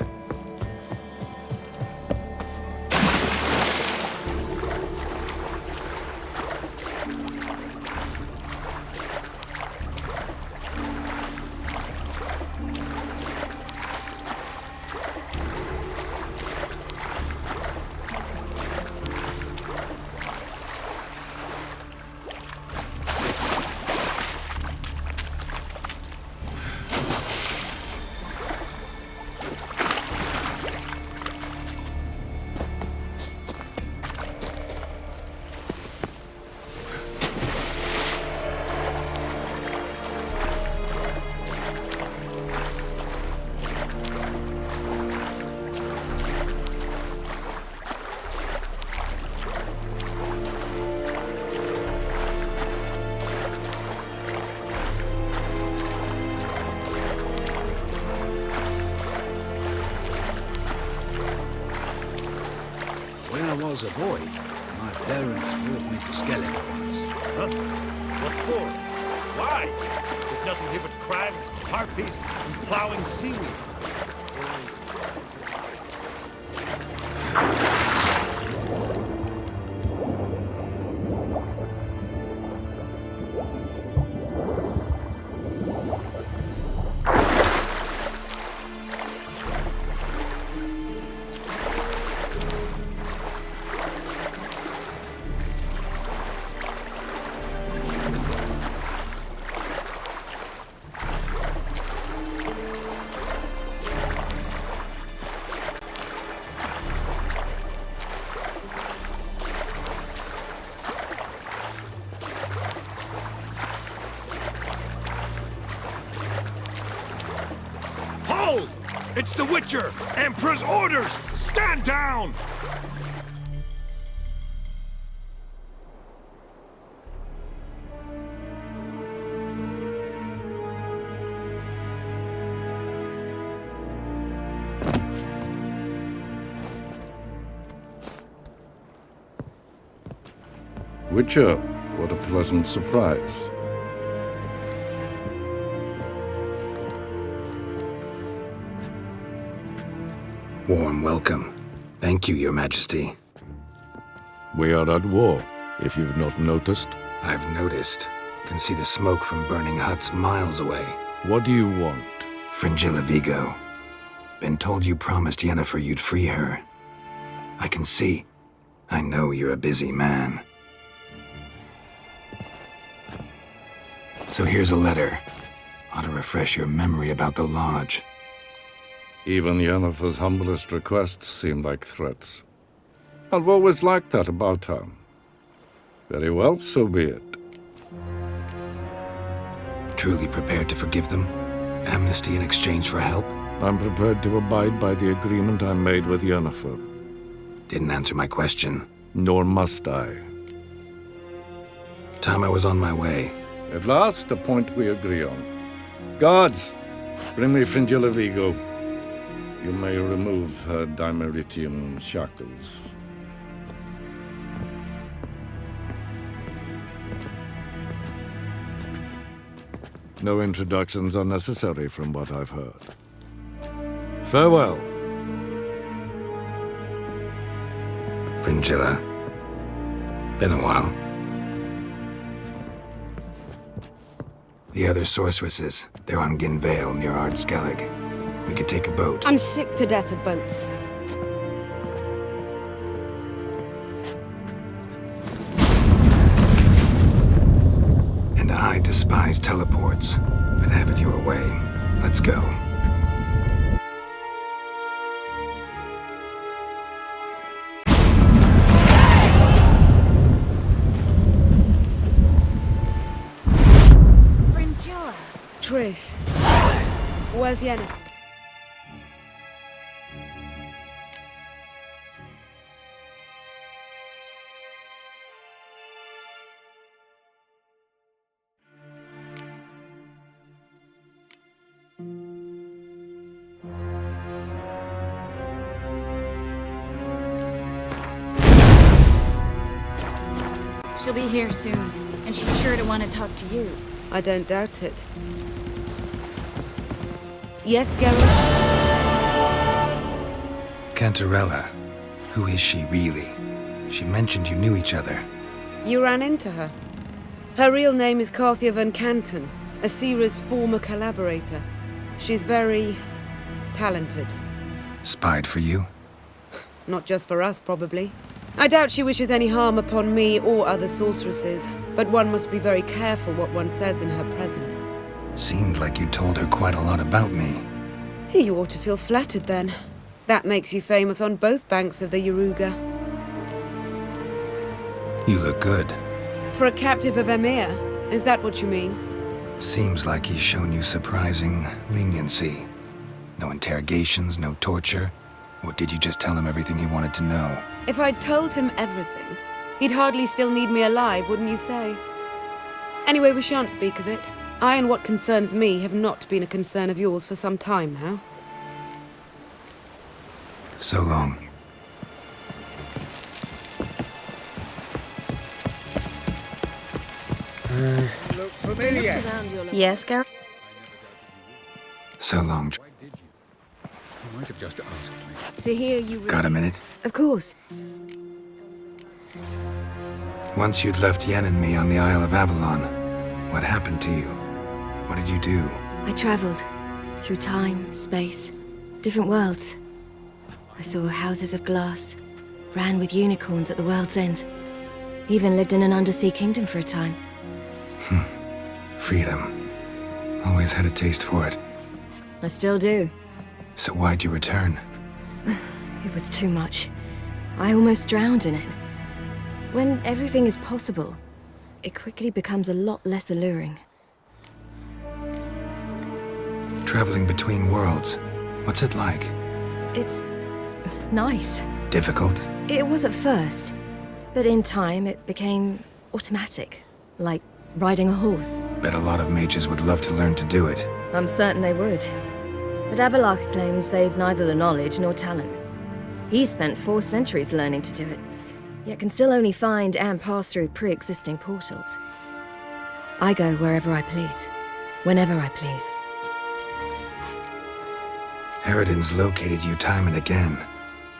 When I was a boy, my parents brought me to Skellige once. Huh? What for? Why? There's nothing here but crabs, harpies, and plowing seaweed. Hold! It's the Witcher! Emperor's orders! Stand down! Witcher, what a pleasant surprise. Warm welcome. Thank you, Your Majesty. We are at war, if you've not noticed. I've noticed. Can see the smoke from burning huts miles away. What do you want? Fringilla Vigo. Been told you promised Yennefer you'd free her. I can see. I know you're a busy man. So here's a letter. Ought to refresh your memory about the Lodge. Even Yennefer's humblest requests seem like threats. I've always liked that about her. Very well, so be it. Truly prepared to forgive them? Amnesty in exchange for help? I'm prepared to abide by the agreement I made with Yennefer. Didn't answer my question. Nor must I. Time I was on my way. At last, a point we agree on. Guards, bring me Fringilla Vigo. You may remove her Dimeritium shackles. No introductions are necessary from what I've heard. Farewell. Fringilla. Been a while. The other sorceresses, they're on Ginvale near Ard Skellig. We could take a boat. I'm sick to death of boats. And I despise teleports, but have it your way. Let's go. Fringilla. Trish. Where's Yenna? She'll be here soon, and she's sure to want to talk to you. I don't doubt it. Yes, Geralt? Cantarella. Who is she, really? She mentioned you knew each other. You ran into her. Her real name is Carthia van Canton, Asira's former collaborator. She's very talented. Spied for you? Not just for us, probably. I doubt she wishes any harm upon me or other sorceresses, but one must be very careful what one says in her presence. Seemed like you told her quite a lot about me. You ought to feel flattered then. That makes you famous on both banks of the Yaruga. You look good. For a captive of Emir, is that what you mean? Seems like he's shown you surprising leniency. No interrogations, no torture. Or did you just tell him everything he wanted to know? If I'd told him everything, he'd hardly still need me alive, wouldn't you say? Anyway, we shan't speak of it. I and what concerns me have not been a concern of yours for some time now. So long. Look familiar. Yes, Geralt? So long. You might have just asked me. To hear you... Got a minute? Of course. Once you'd left Yen and me on the Isle of Avalon, what happened to you? What did you do? I traveled through time, space, different worlds. I saw houses of glass, ran with unicorns at the world's end. Even lived in an undersea kingdom for a time. Freedom. Always had a taste for it. I still do. So why'd you return? It was too much. I almost drowned in it. When everything is possible, it quickly becomes a lot less alluring. Traveling between worlds. What's it like? It's... nice. Difficult? It was at first, but in time it became automatic, like riding a horse. Bet a lot of mages would love to learn to do it. I'm certain they would. But Avalach claims they've neither the knowledge nor talent. He spent 4 centuries learning to do it, yet can still only find and pass through pre-existing portals. I go wherever I please, whenever I please. Eredin's located you time and again.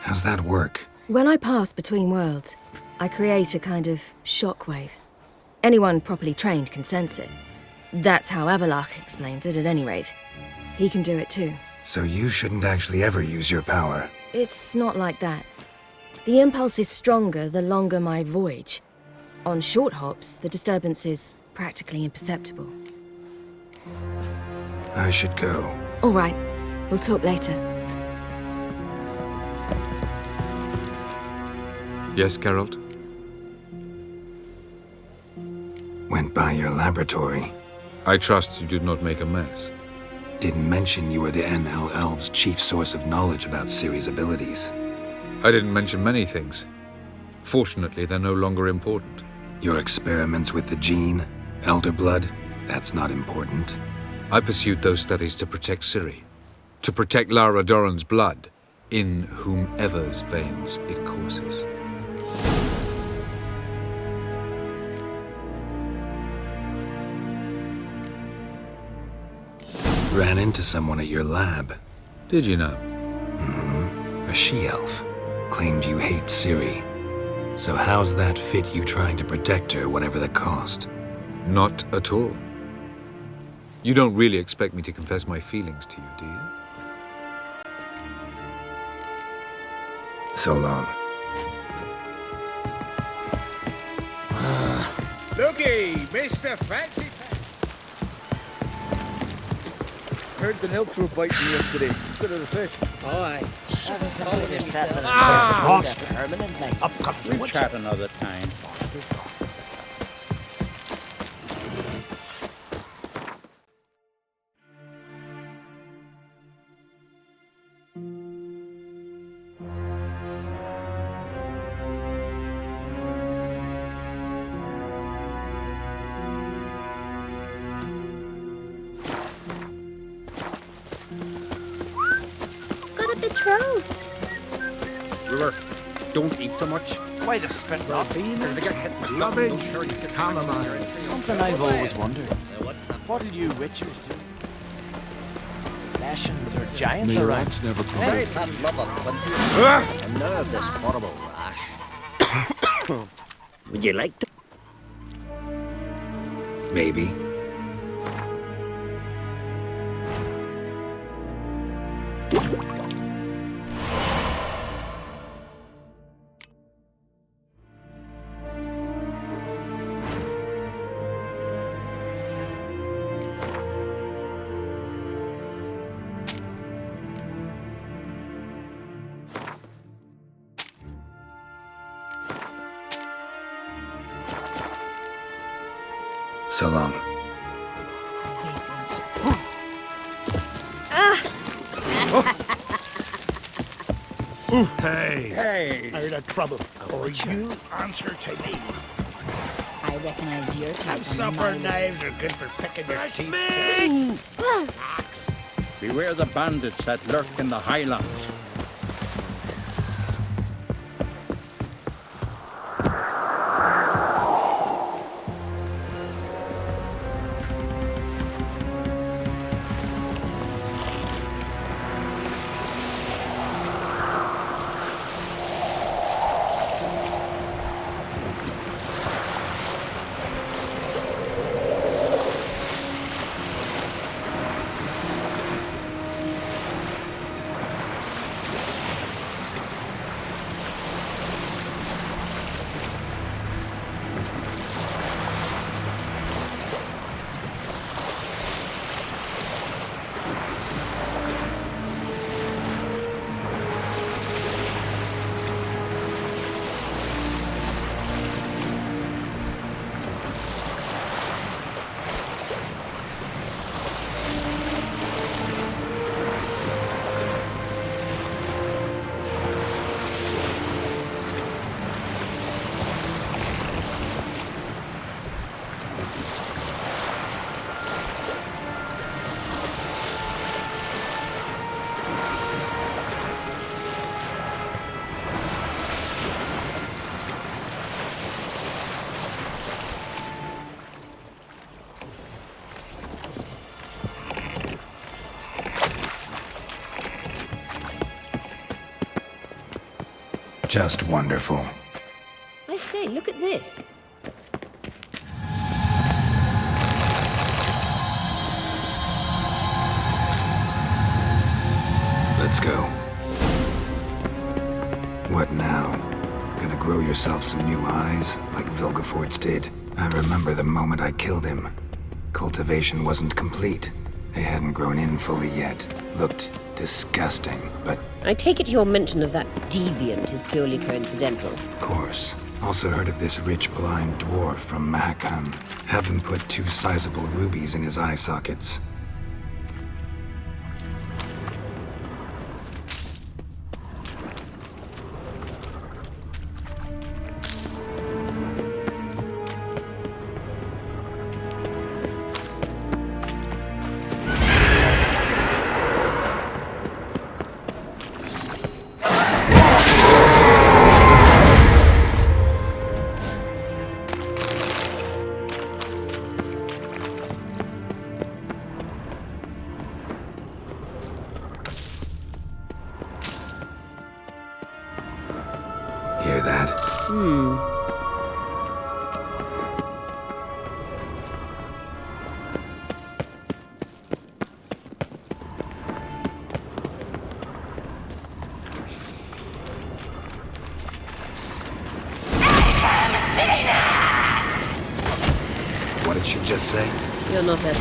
How's that work? When I pass between worlds, I create a kind of shockwave. Anyone properly trained can sense it. That's how Avalach explains it, at any rate. He can do it too. So you shouldn't actually ever use your power. It's not like that. The impulse is stronger the longer my voyage. On short hops, the disturbance is practically imperceptible. I should go. All right. We'll talk later. Yes, Geralt? Went by your laboratory. I trust you did not make a mess. Didn't mention you were the NL Elves' chief source of knowledge about Ciri's abilities. I didn't mention many things. Fortunately, they're no longer important. Your experiments with the gene, Elder Blood, that's not important. I pursued those studies to protect Ciri. To protect Lara Doran's blood, in whomever's veins it courses. Ran into someone at your lab. Did you know? A she-elf. Claimed you hate Ciri. So how's that fit you trying to protect her, whatever the cost? Not at all. You don't really expect me to confess my feelings to you, do you? So long. Looky, Mr. Fancy. Heard the nilth were biting you yesterday instead of the fish. Oh, aye. Consider settling monster. permanently. Up comes the witcher. Chat another time. Got a betrothed. River, don't eat so much. Why the spit not being You're gonna get hit with Lovage, don't hurt you. chamomile. Something I've always wondered. What did you witchers do? Lashings or giants May your around? axe never grow. I've had love of plenty. And none of this horrible rash. Would you like to? Maybe. So long. Hey! Out of trouble. Or you answer to me. I recognize your type. And supper knives are good for picking your teeth. Beware the bandits that lurk in the highlands. Just wonderful. I say, look at this. Let's go. What now? Gonna grow yourself some new eyes, like Vilgefortz did? I remember the moment I killed him. Cultivation wasn't complete. They hadn't grown in fully yet. Looked disgusting, but... I take it your mention of that deviant is purely coincidental. Of course. Also heard of this rich blind dwarf from Mahakam. Had them put 2 sizable rubies in his eye sockets. what it should just say? You're not her type.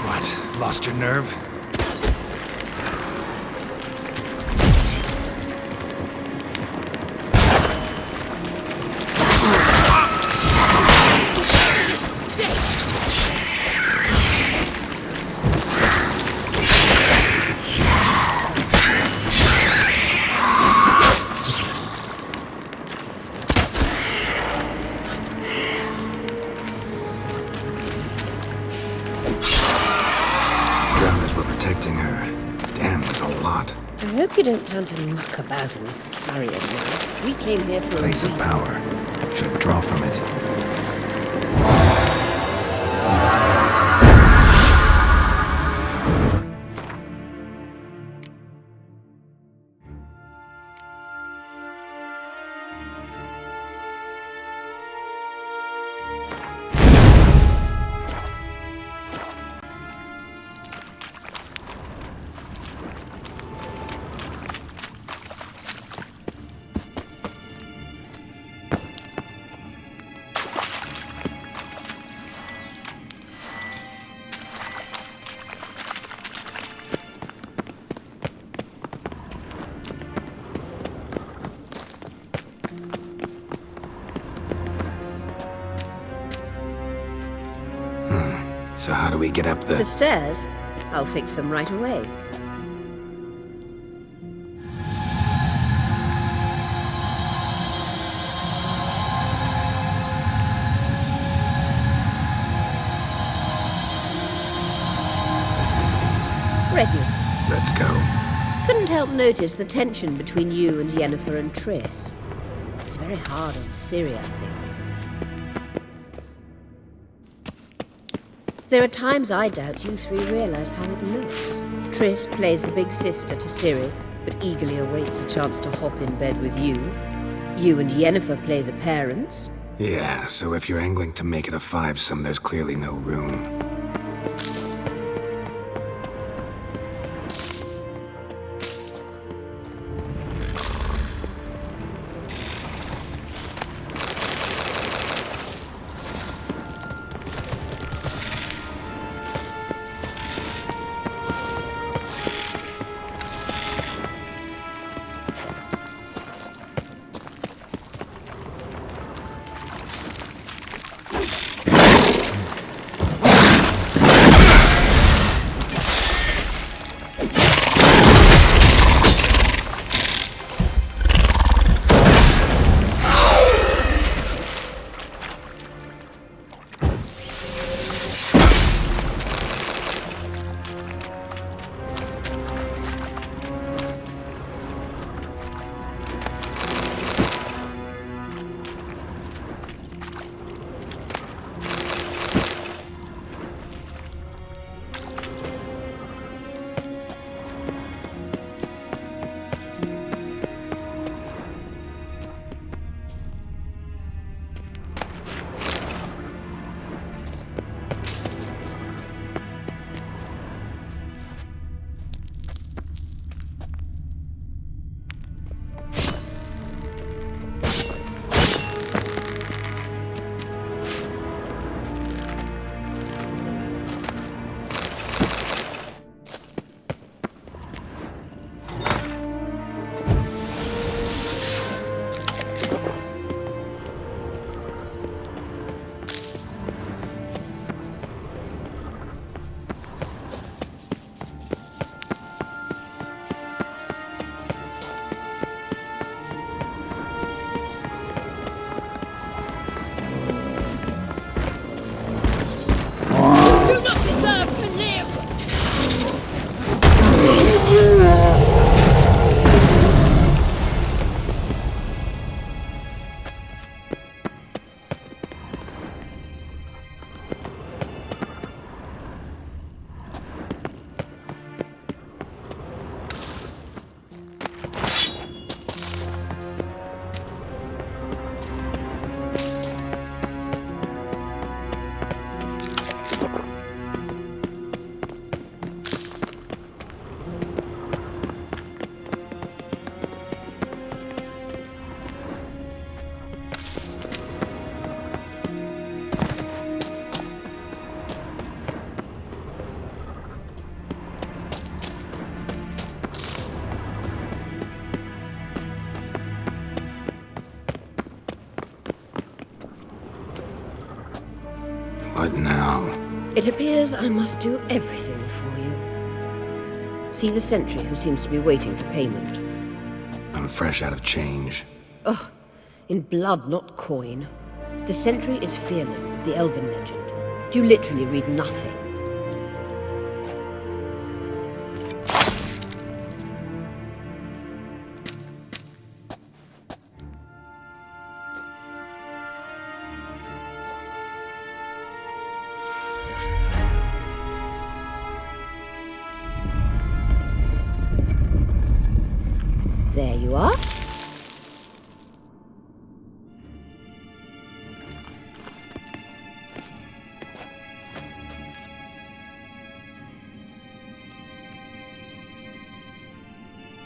What? Lost your nerve? I hope you don't plan to muck about in this carrion now. We came here for Place of power. Should draw from it. So how do we get up The stairs? I'll fix them right away. Ready. Let's go. Couldn't help notice the tension between you and Yennefer and Triss. It's very hard on Ciri, I think. There are times I doubt you three realize how it looks. Triss plays the big sister to Ciri, but eagerly awaits a chance to hop in bed with you. You and Yennefer play the parents. Yeah, so if you're angling to make it a fivesome, there's clearly no room. What now? It appears I must do everything for you. See the sentry who seems to be waiting for payment. I'm fresh out of change. Ugh, in blood, not coin. The sentry is Fearlan of the Elven legend. You literally read nothing. There you are.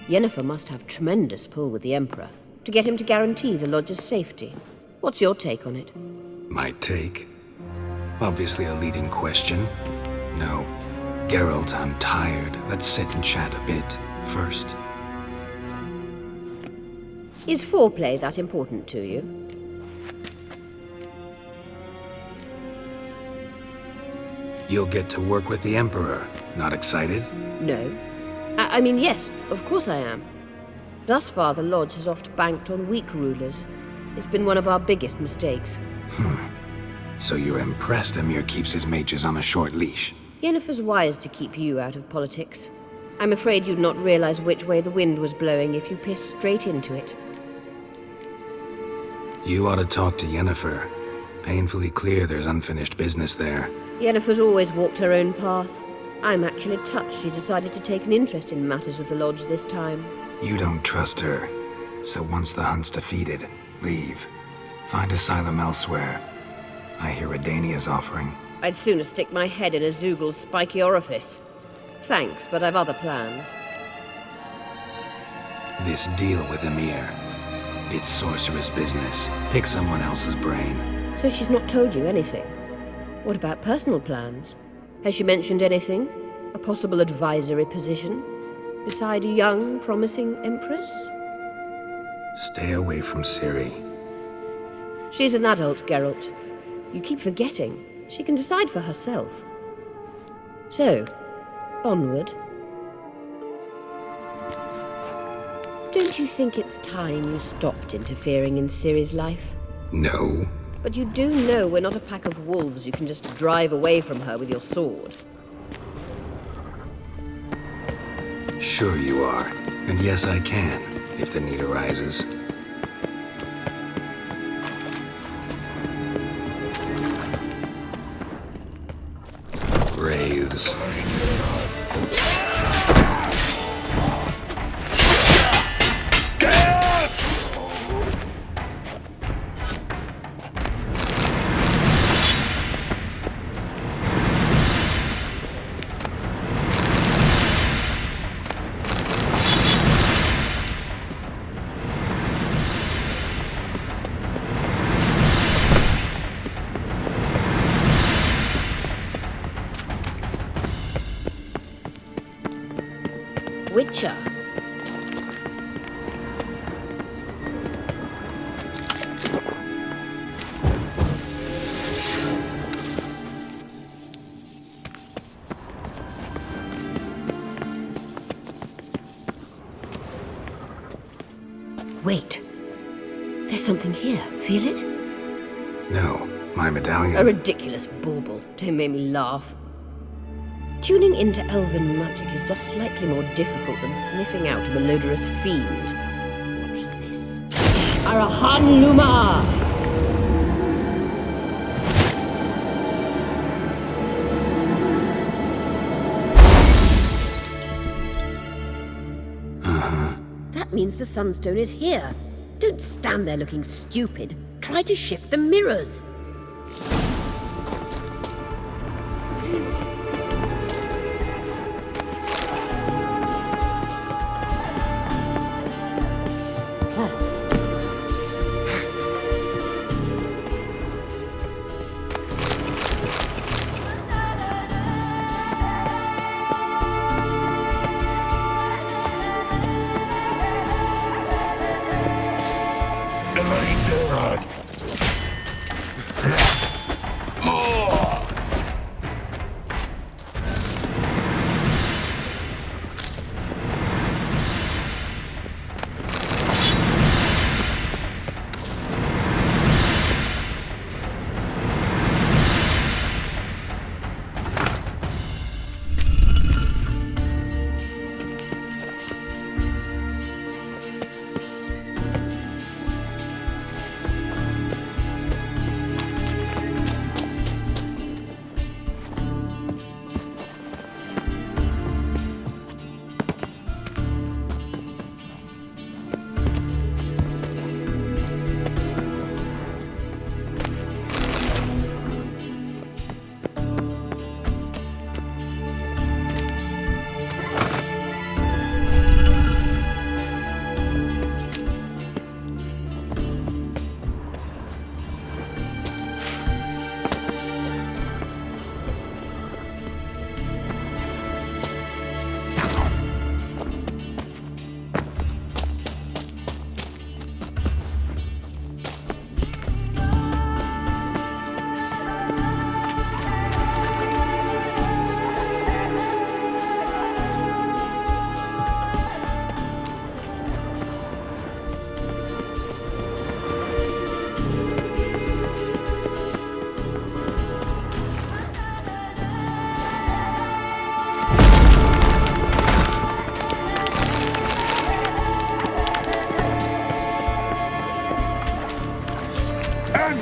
Yennefer must have tremendous pull with the Emperor to get him to guarantee the Lodge's safety. What's your take on it? My take? Obviously a leading question. No. Geralt, I'm tired. Let's sit and chat a bit first. Is foreplay that important to you? You'll get to work with the Emperor. Not excited? No. I mean, yes, of course I am. Thus far, the Lodge has oft banked on weak rulers. It's been one of our biggest mistakes. So you're impressed Emir keeps his mages on a short leash? Yennefer's wise to keep you out of politics. I'm afraid you'd not realize which way the wind was blowing if you pissed straight into it. You ought to talk to Yennefer. Painfully clear there's unfinished business there. Yennefer's always walked her own path. I'm actually touched she decided to take an interest in matters of the Lodge this time. You don't trust her. So once the hunt's defeated, leave. Find asylum elsewhere. I hear Redania's offering. I'd sooner stick my head in a Zoogl's spiky orifice. Thanks, but I've other plans. This deal with Emir. It's sorceress business. Pick someone else's brain. So she's not told you anything? What about personal plans? Has she mentioned anything? A possible advisory position? Beside a young, promising empress? Stay away from Ciri. She's an adult, Geralt. You keep forgetting. She can decide for herself. So, onward. Don't you think it's time you stopped interfering in Ciri's life? No. But you do know we're not a pack of wolves you can just drive away from her with your sword. Sure you are. And yes, I can, if the need arises. Wraiths. Witcher. Wait. There's something here. Feel it? No, my medallion. A ridiculous bauble. Don't make me laugh. Tuning into elven magic is just slightly more difficult than sniffing out a malodorous fiend. Watch this. Arahan Luma! That means the Sunstone is here. Don't stand there looking stupid. Try to shift the mirrors. Found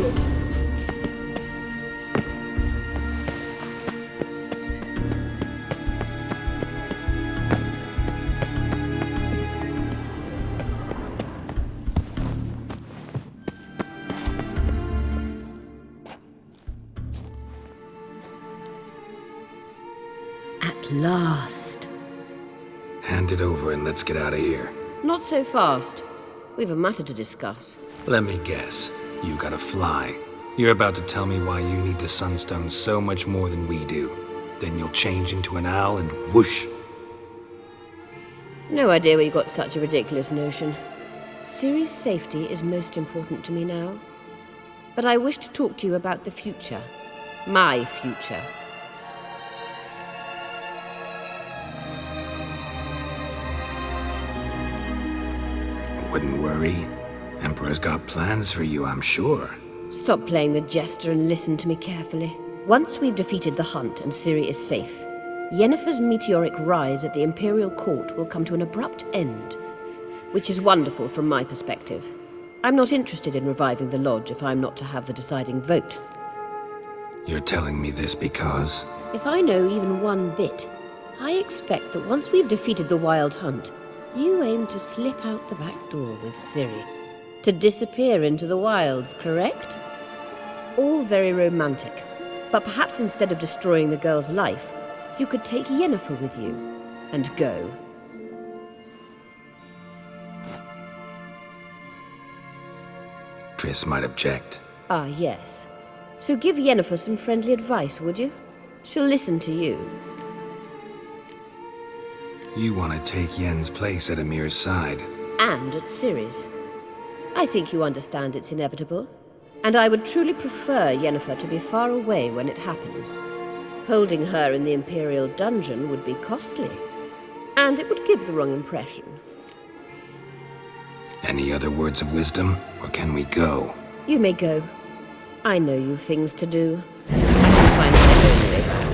it! At last. Hand it over and let's get out of here. Not so fast. We've a matter to discuss. Let me guess. You gotta fly. You're about to tell me why you need the Sunstone so much more than we do. Then you'll change into an owl and whoosh. No idea where you got such a ridiculous notion. Ciri's safety is most important to me now. But I wish to talk to you about the future. My future. Wouldn't worry. Emperor's got plans for you, I'm sure. Stop playing the jester and listen to me carefully. Once we've defeated the hunt and Ciri is safe, Yennefer's meteoric rise at the Imperial Court will come to an abrupt end. Which is wonderful from my perspective. I'm not interested in reviving the Lodge if I'm not to have the deciding vote. You're telling me this because... If I know even one bit, I expect that once we've defeated the Wild Hunt, you aim to slip out the back door with Ciri. To disappear into the wilds, correct? All very romantic. But perhaps instead of destroying the girl's life, you could take Yennefer with you and go. Triss might object. Ah, yes. So give Yennefer some friendly advice, would you? She'll listen to you. You want to take Yen's place at Emir's side. And at Ciri's. I think you understand it's inevitable. And I would truly prefer Yennefer to be far away when it happens. Holding her in the Imperial dungeon would be costly. And it would give the wrong impression. Any other words of wisdom, or can we go? You may go. I know you've things to do. I can find my own way back.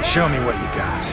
Show me what you got.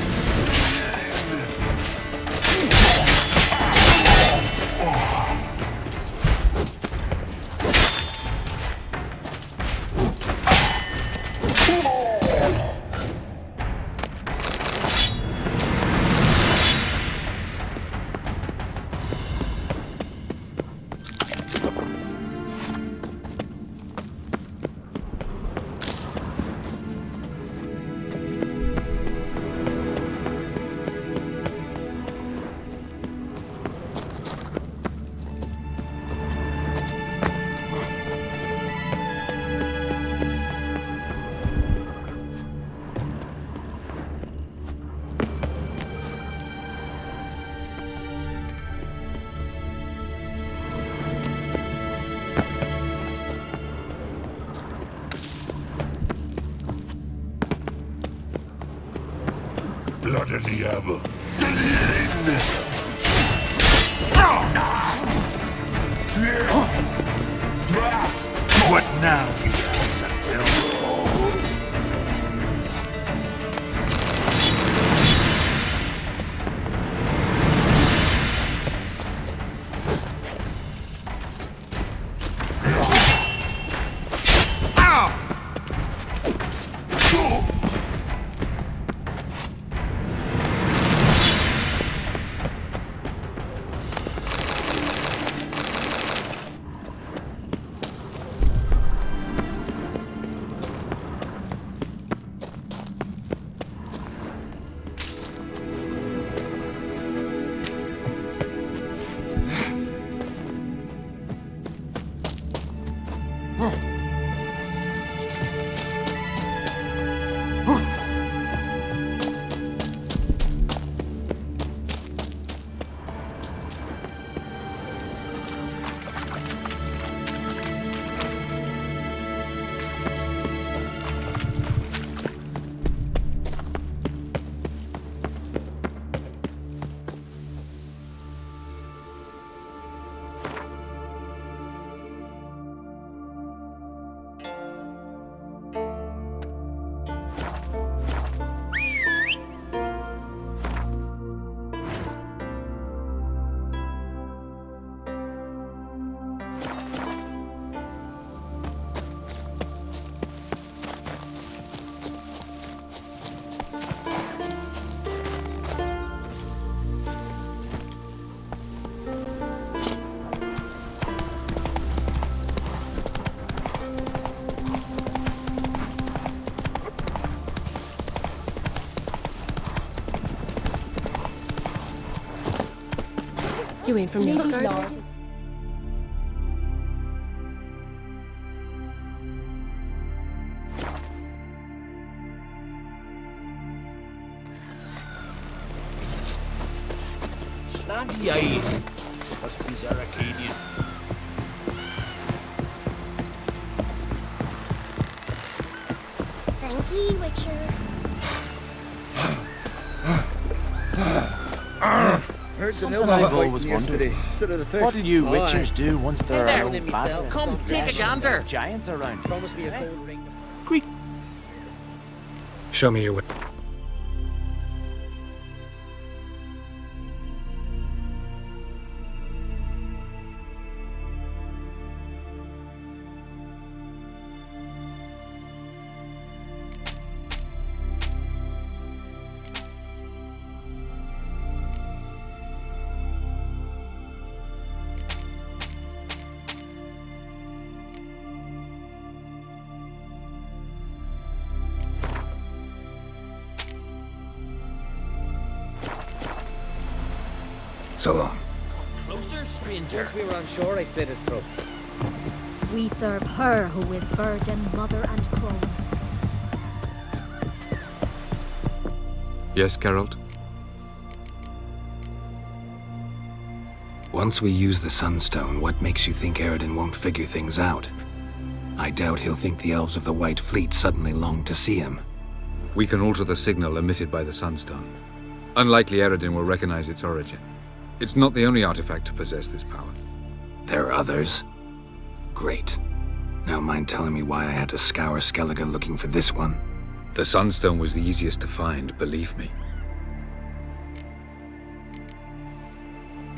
Blood in the apple. What now, you piece of filth? You ain't from Nilfgaard? Slanty eyes. Must be Zaracanian. Thank you, Witcher. Heard the Something Nilfgaard I've fighting always yesterday wondered. instead of the fish. What do you witchers do once there Hey are there, no basilisks? come take a gander. Giants around. Promise me a gold ring. Show me your way. So long. Closer, stranger. Once we were on shore, I slit it through. We serve her who is virgin, mother, and crone. Yes, Geralt? Once we use the Sunstone, what makes you think Eredin won't figure things out? I doubt he'll think the elves of the White Fleet suddenly long to see him. We can alter the signal emitted by the Sunstone. Unlikely Eredin will recognize its origin. It's not the only artifact to possess this power. There are others? Great. Now mind telling me why I had to scour Skellige looking for this one? The Sunstone was the easiest to find, believe me.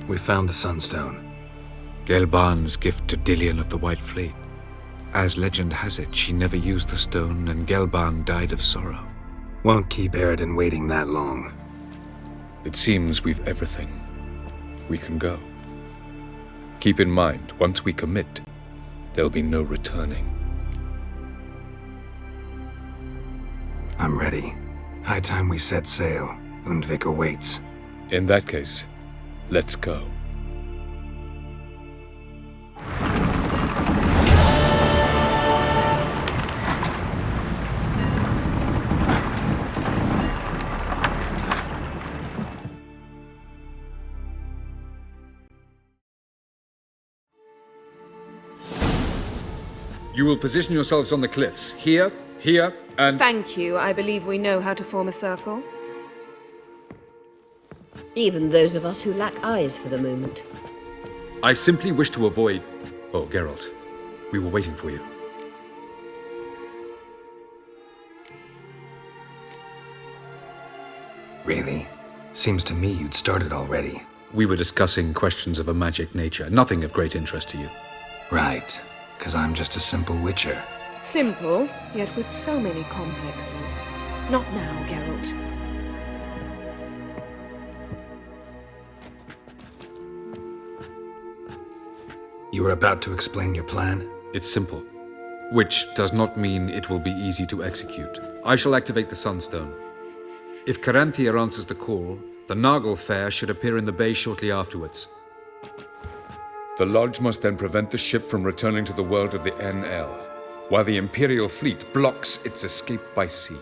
We found the Sunstone. Gelban's gift to Dillion of the White Fleet. As legend has it, she never used the stone and Gelban died of sorrow. Won't keep Eredin waiting that long. It seems we've everything. We can go. Keep in mind, once we commit, there'll be no returning. I'm ready. High time we set sail. Undvik awaits. In that case, let's go. You will position yourselves on the cliffs. Here, here, and... Thank you. I believe we know how to form a circle. Even those of us who lack eyes for the moment. I simply wish to avoid... Oh, Geralt. We were waiting for you. Really? Seems to me you'd started already. We were discussing questions of a magic nature, nothing of great interest to you. Right. Because I'm just a simple witcher. Simple, yet with so many complexes. Not now, Geralt. You were about to explain your plan? It's simple. Which does not mean it will be easy to execute. I shall activate the Sunstone. If Caranthia answers the call, the Nagelfair should appear in the bay shortly afterwards. The Lodge must then prevent the ship from returning to the world of the NL, while the Imperial fleet blocks its escape by sea.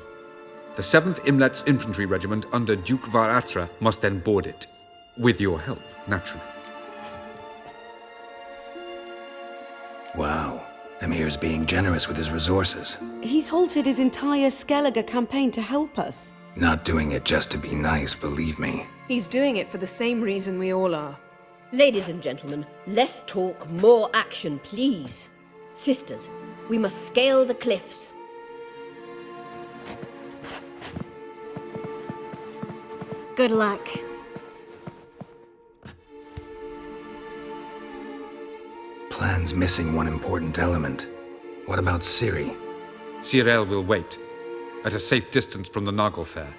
The 7th Imlet's infantry regiment under Duke Varatra must then board it. With your help, naturally. Wow. Emir's being generous with his resources. He's halted his entire Skellige campaign to help us. Not doing it just to be nice, believe me. He's doing it for the same reason we all are. Ladies and gentlemen, less talk, more action, please. Sisters, we must scale the cliffs. Good luck. Plan's missing one important element. What about Ciri? Cyril will wait, at a safe distance from the Nagelfair.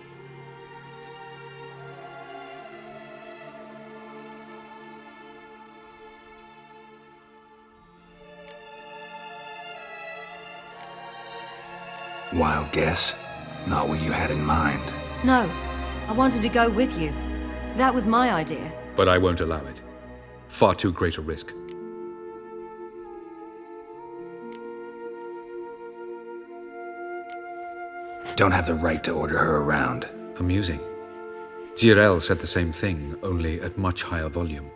Wild guess? Not what you had in mind. No, I wanted to go with you. That was my idea. But I won't allow it. Far too great a risk. Don't have the right to order her around. Amusing. Geralt said the same thing, only at much higher volume.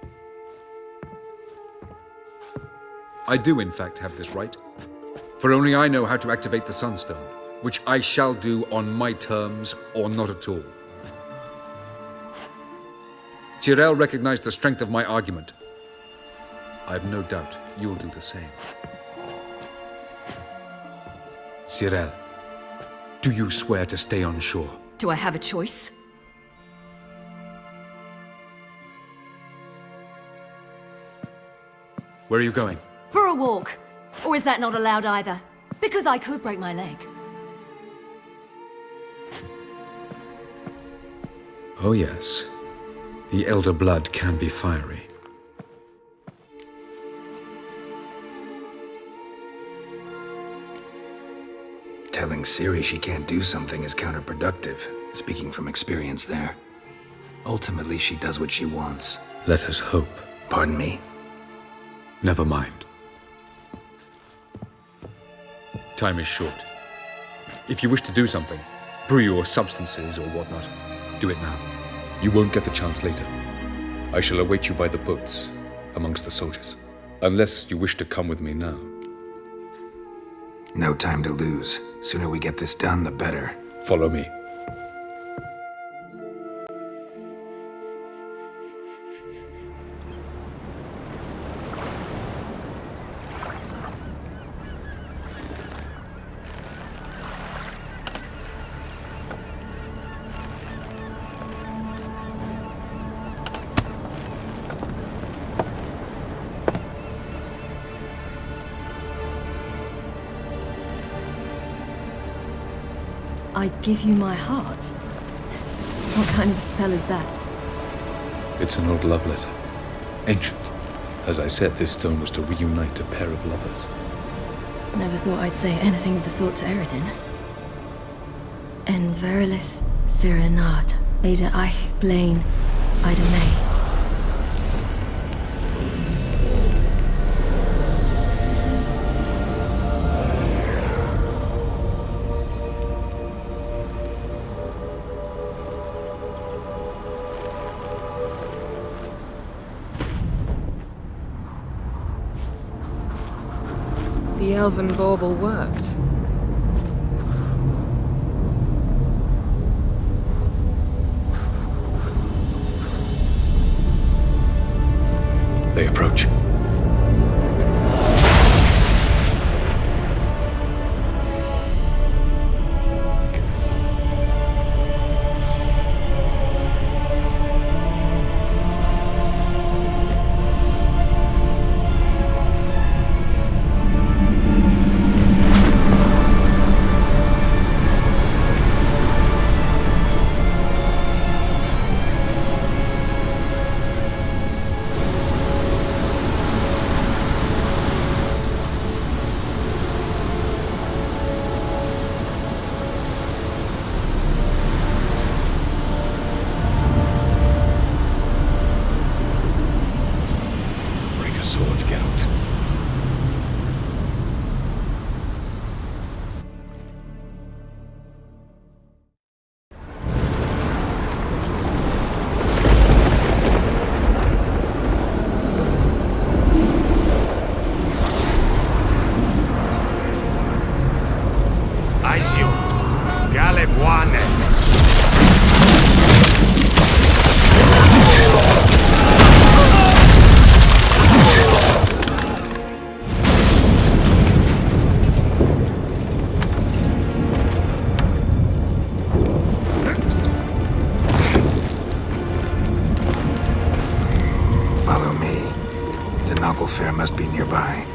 I do, in fact, have this right. For only I know how to activate the Sunstone, which I shall do on my terms or not at all. Geralt recognized the strength of my argument. I have no doubt you'll do the same. Geralt, do you swear to stay on shore? Do I have a choice? Where are you going? For a walk. Or is that not allowed either? Because I could break my leg. Oh yes. The elder blood can be fiery. Telling Ciri she can't do something is counterproductive, speaking from experience there. Ultimately, she does what she wants. Let us hope. Pardon me? Never mind. Time is short. If you wish to do something, brew your substances or whatnot, do it now. You won't get the chance later. I shall await you by the boats, amongst the soldiers. Unless you wish to come with me now. No time to lose. Sooner we get this done, the better. Follow me. I give you my heart? What kind of spell is that? It's an old love letter. Ancient. As I said, this stone was to reunite a pair of lovers. Never thought I'd say anything of the sort to Eredin. En verilith Sirenad, Ada Eich Blaine, Ida May. The elven bauble worked. They approach. Sword, Geralt. Aizio, Galebuane. Follow me. The Noble Fair must be nearby.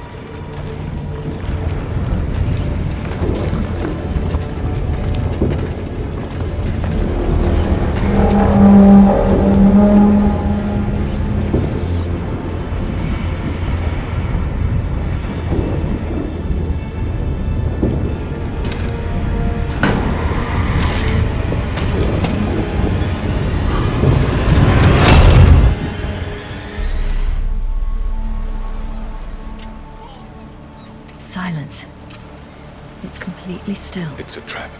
silence. It's completely still. It's a trap.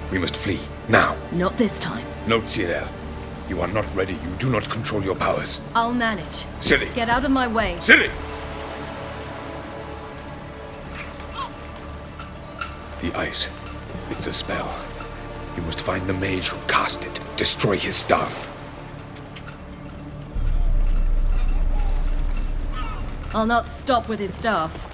We must flee, now. Not this time. No, Cyril. You are not ready. You do not control your powers. I'll manage. Ciri! Get out of my way. Ciri! The ice. It's a spell. You must find the mage who cast it. Destroy his staff. I'll not stop with his staff.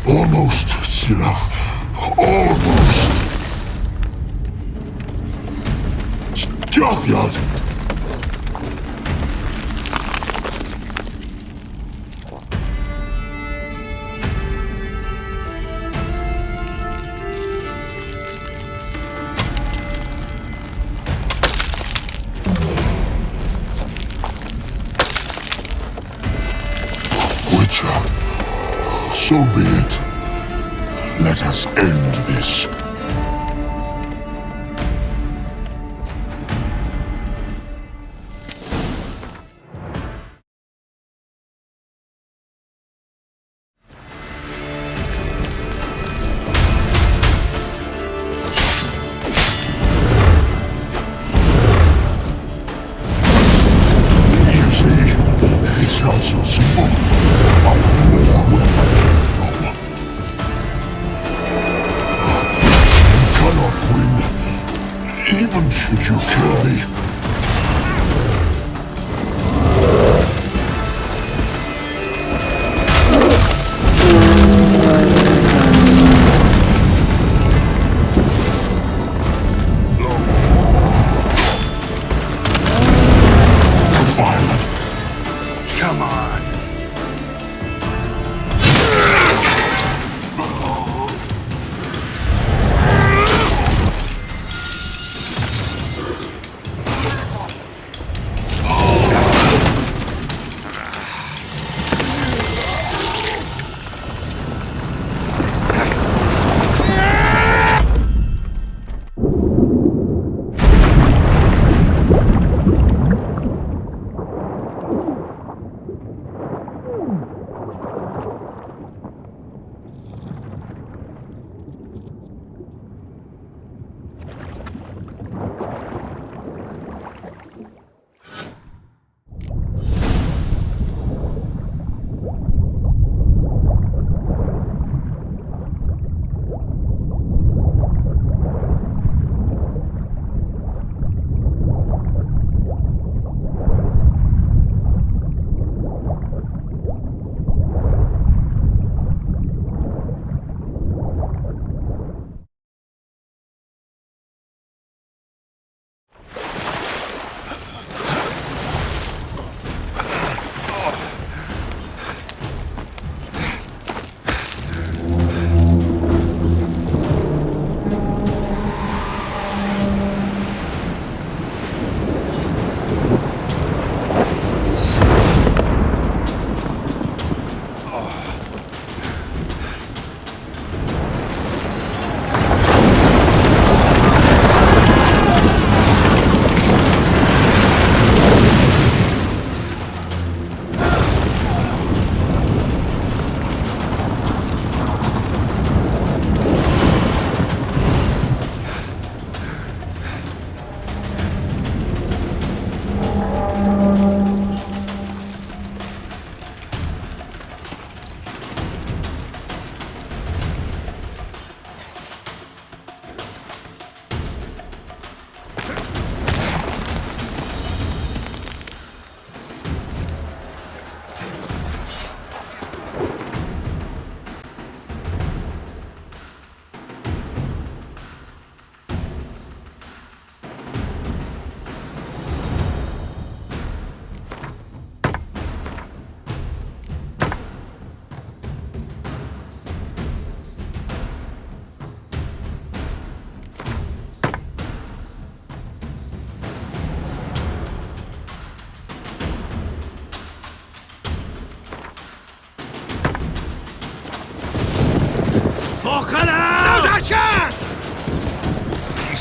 Almost, Sirach. Almost. Jothyard. Witcher, so be it. Let us end this. You see, it's not so simple. Our war will not come from.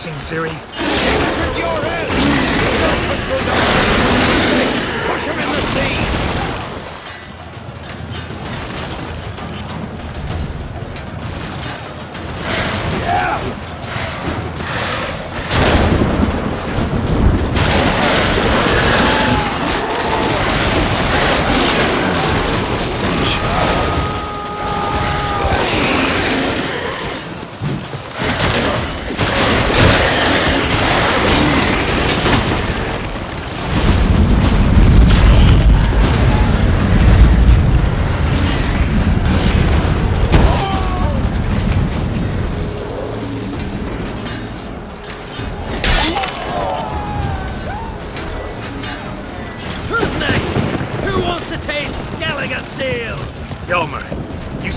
seen Ciri? Turn your head! Push him in the sea!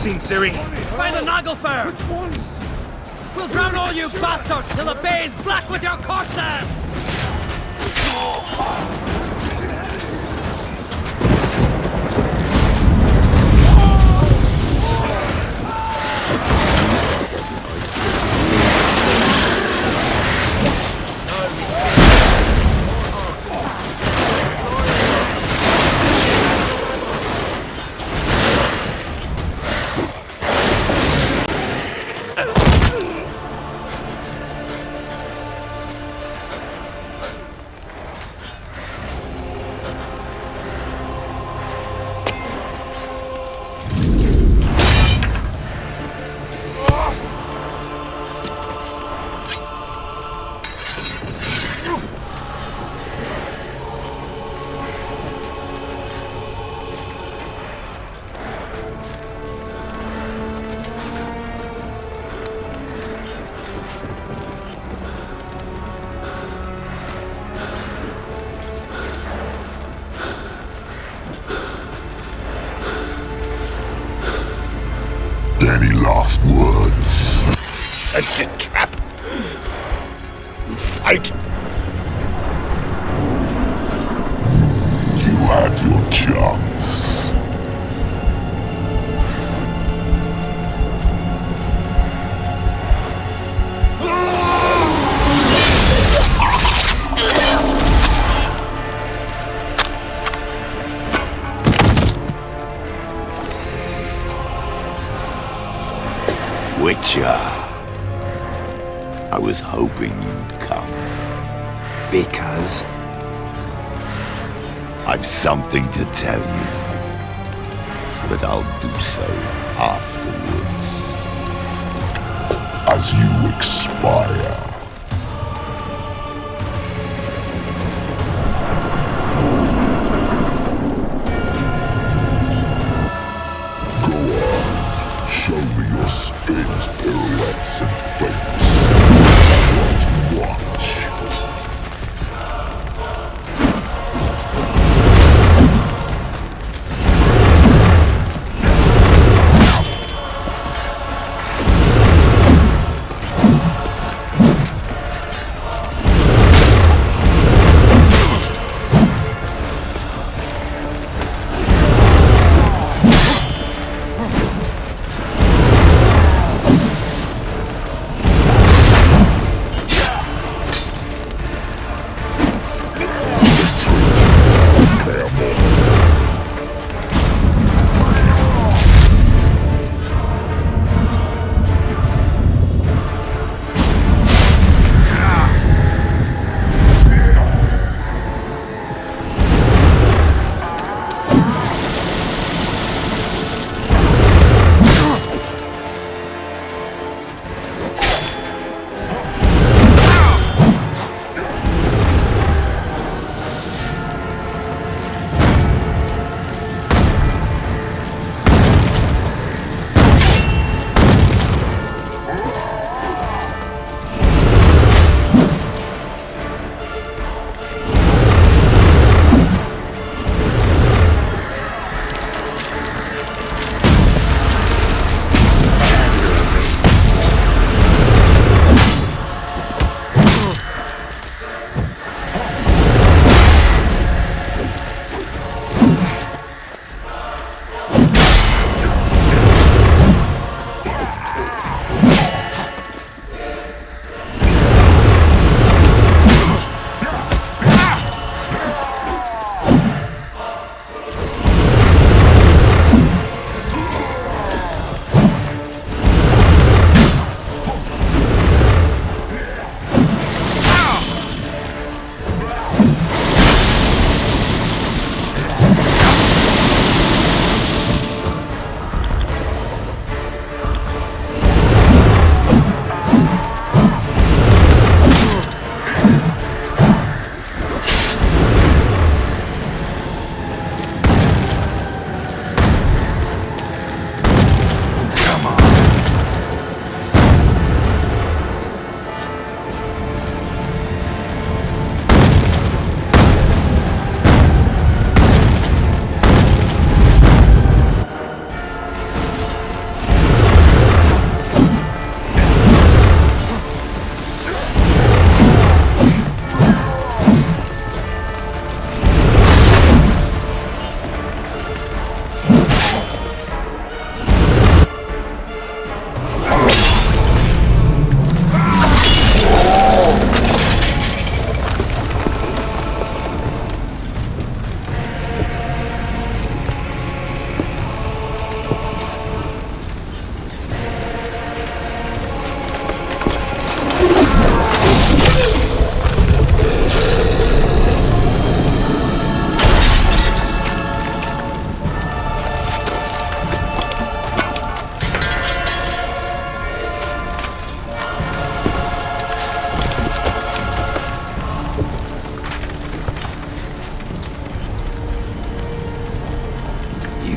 Seen Ciri? By the Nagelfar! Which ones? We'll drown all you bastards till the bay's black with your corpses! Any last words? Set your trap. Fight. You had your chance. Witcher, I was hoping you'd come. Because? I've something to tell you, but I'll do so afterwards. As you expire. Show me your spins, pirouettes, and feints. Watch.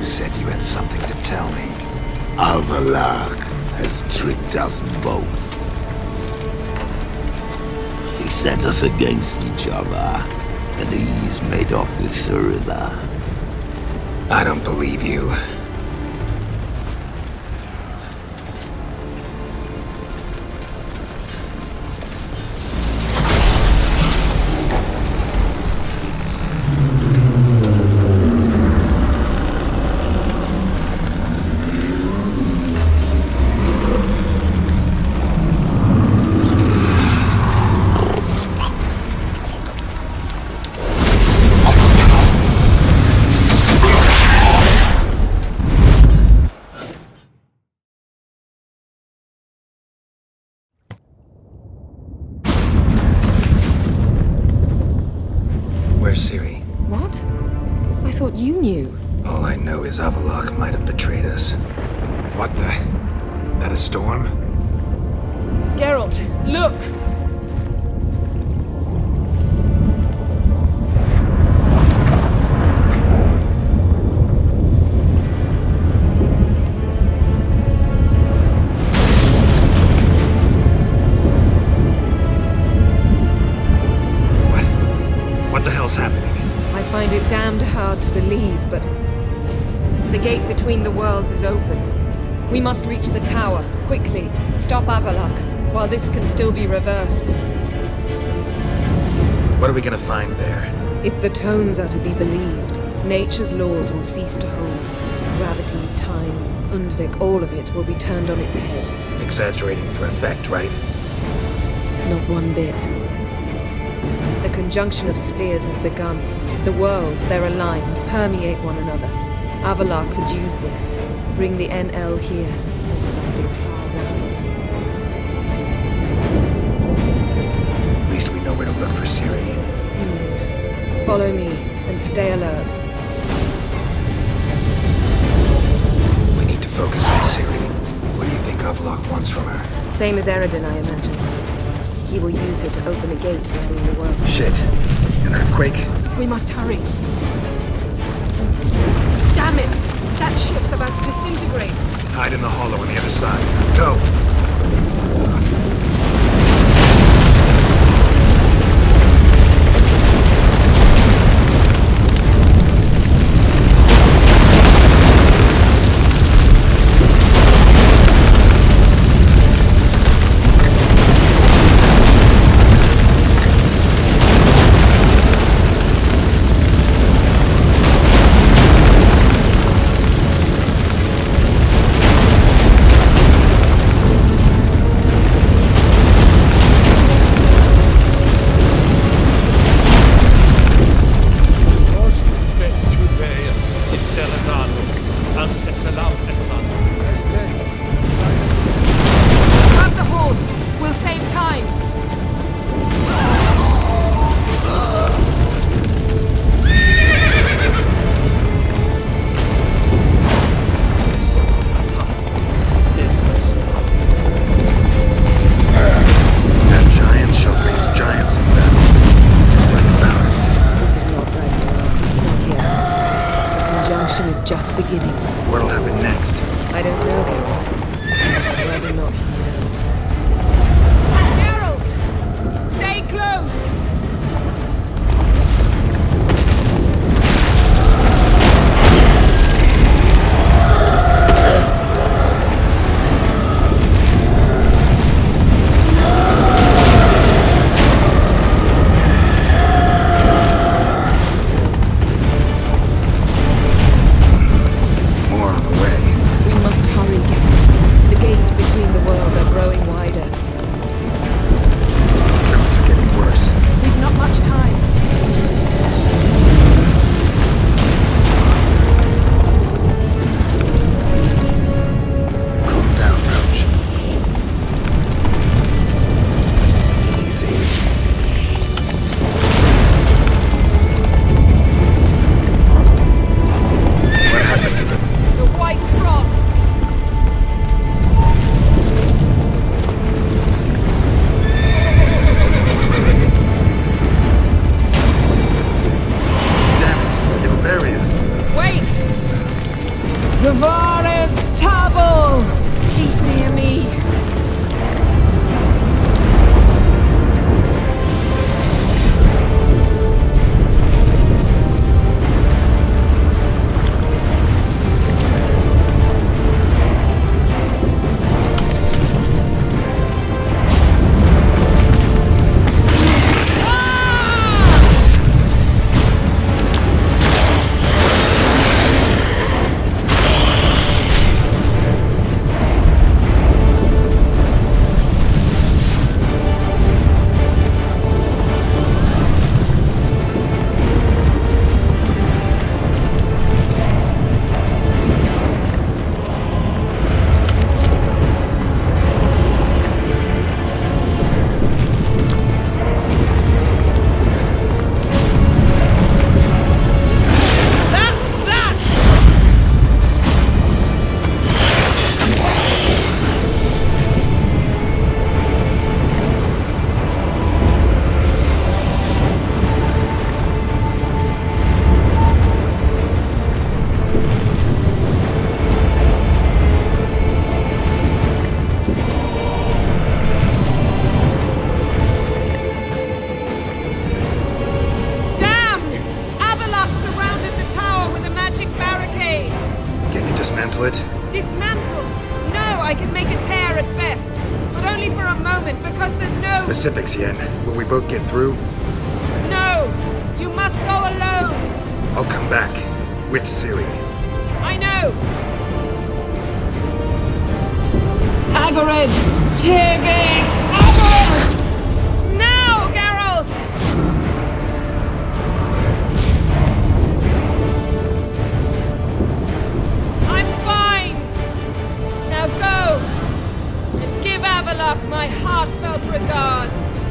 said you had something to tell me. Avalak has tricked us both. He set us against each other, and he's made off with Cirilla. I don't believe you. Where's Ciri? What? I thought you knew. All I know is Avalok might have betrayed us. What the? That a storm? Geralt, look! What the hell's happening? I find it damned hard to believe, but the gate between the worlds is open. We must reach the tower, quickly. Stop Avalok, while this can still be reversed. What are we gonna find there? If the tomes are to be believed, nature's laws will cease to hold. Gravity, time, Undvik, all of it will be turned on its head. Exaggerating for effect, right? Not one bit. The conjunction of spheres has begun. The worlds, they're aligned, permeate one another. Avalok could use this, bring the NL here, or something far worse. At least we know where to look for Ciri. Follow me, and stay alert. We need to focus on Ciri. What do you think Avalok wants from her? Same as Eredin, I imagine. He will use it to open a gate between the worlds. Shit. An earthquake? We must hurry. Damn it! That ship's about to disintegrate. Hide in the hollow on the other side. Go! Grab the horse! We'll save time! That giant shall face giants in battle. Just like balance. This is not Ragnarok. Not yet. The conjunction is just beginning. What'll happen next? I don't know, Geralt. I'd rather not find out. Geralt! Stay close! More on the way. We must hurry, Geralt. The gates between the worlds are growing wider. Troubles are getting worse. Tavares Tabel! Keep near me. Dismantle? No, I can make a tear at best. But only for a moment, because there's no... Specifics, Yen. Will we both get through? No! You must go alone! I'll come back. With Ciri. I know! Agarid! Tiggy! Agarid! Now, Geralt! I'm fine! Now go! And give Avalok my heartfelt regards!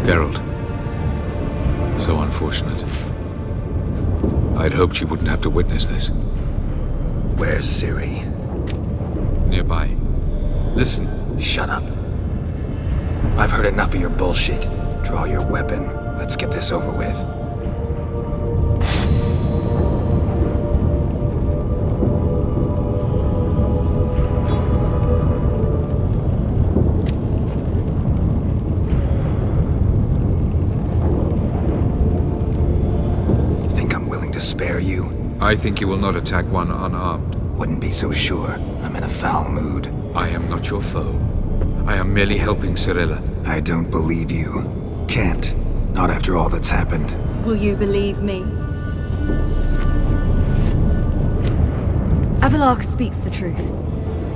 Geralt. So unfortunate. I'd hoped you wouldn't have to witness this. Where's Ciri? Nearby. Listen. Shut up. I've heard enough of your bullshit. Draw your weapon. Let's get this over with. Spare you? I think you will not attack one unarmed. Wouldn't be so sure. I'm in a foul mood. I am not your foe. I am merely helping Cirilla. I don't believe you. Can't. Not after all that's happened. Will you believe me? Avalok speaks the truth.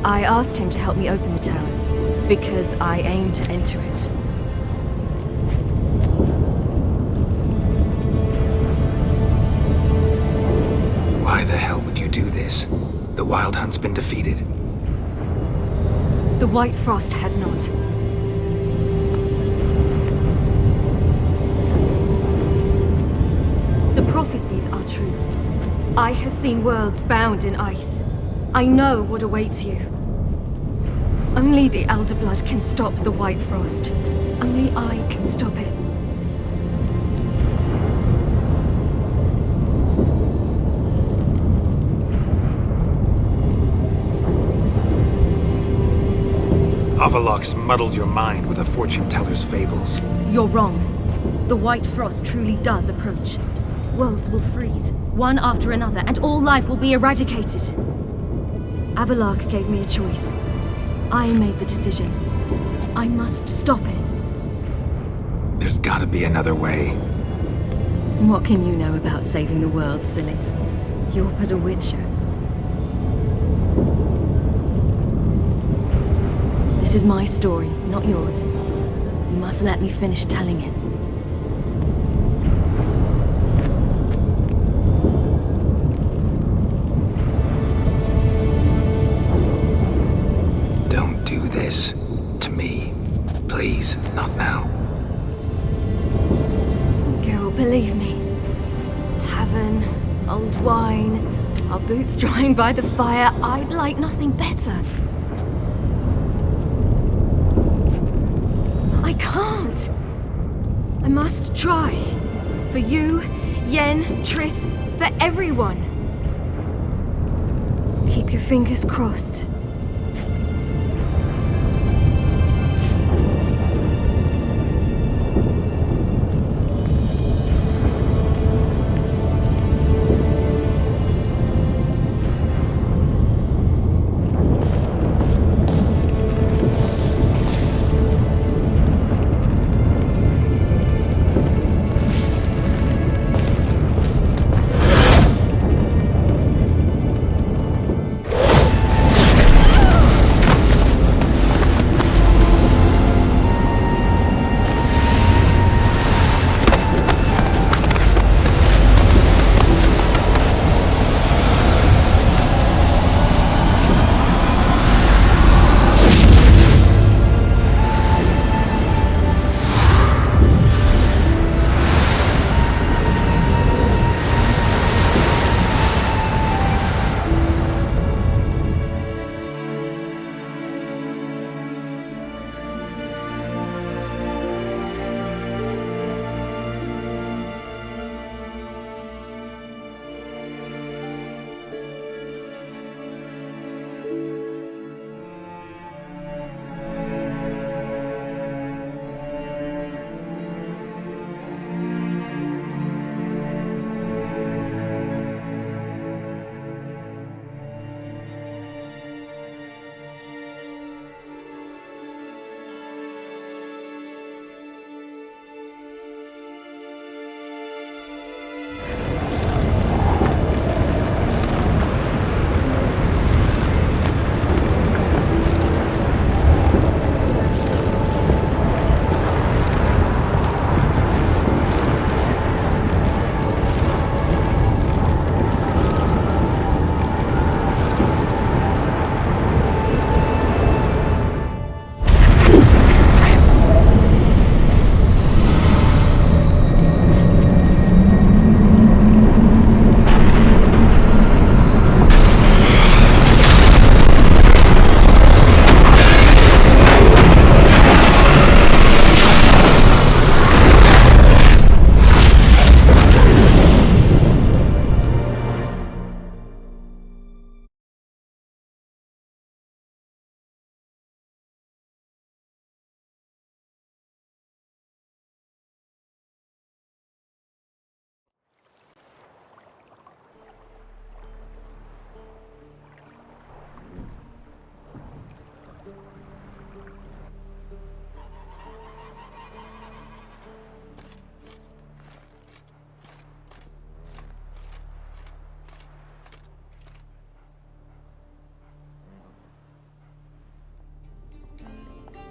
I asked him to help me open the tower, because I aim to enter it. Why the hell would you do this? The Wild Hunt's been defeated. The White Frost has not. The prophecies are true. I have seen worlds bound in ice. I know what awaits you. Only the Elder Blood can stop the White Frost. Only I can stop it. Avalok's muddled your mind with a fortune teller's fables. You're wrong. The White Frost truly does approach. Worlds will freeze, one after another, and all life will be eradicated. Avalok gave me a choice. I made the decision. I must stop it. There's gotta be another way. What can you know about saving the world, silly? You're but a witcher. This is my story, not yours. You must let me finish telling it. Please, not now. Geralt, believe me. A tavern, old wine, our boots drying by the fire. I'd like nothing better. I can't. I must try. For you, Yen, Triss, for everyone. Keep your fingers crossed.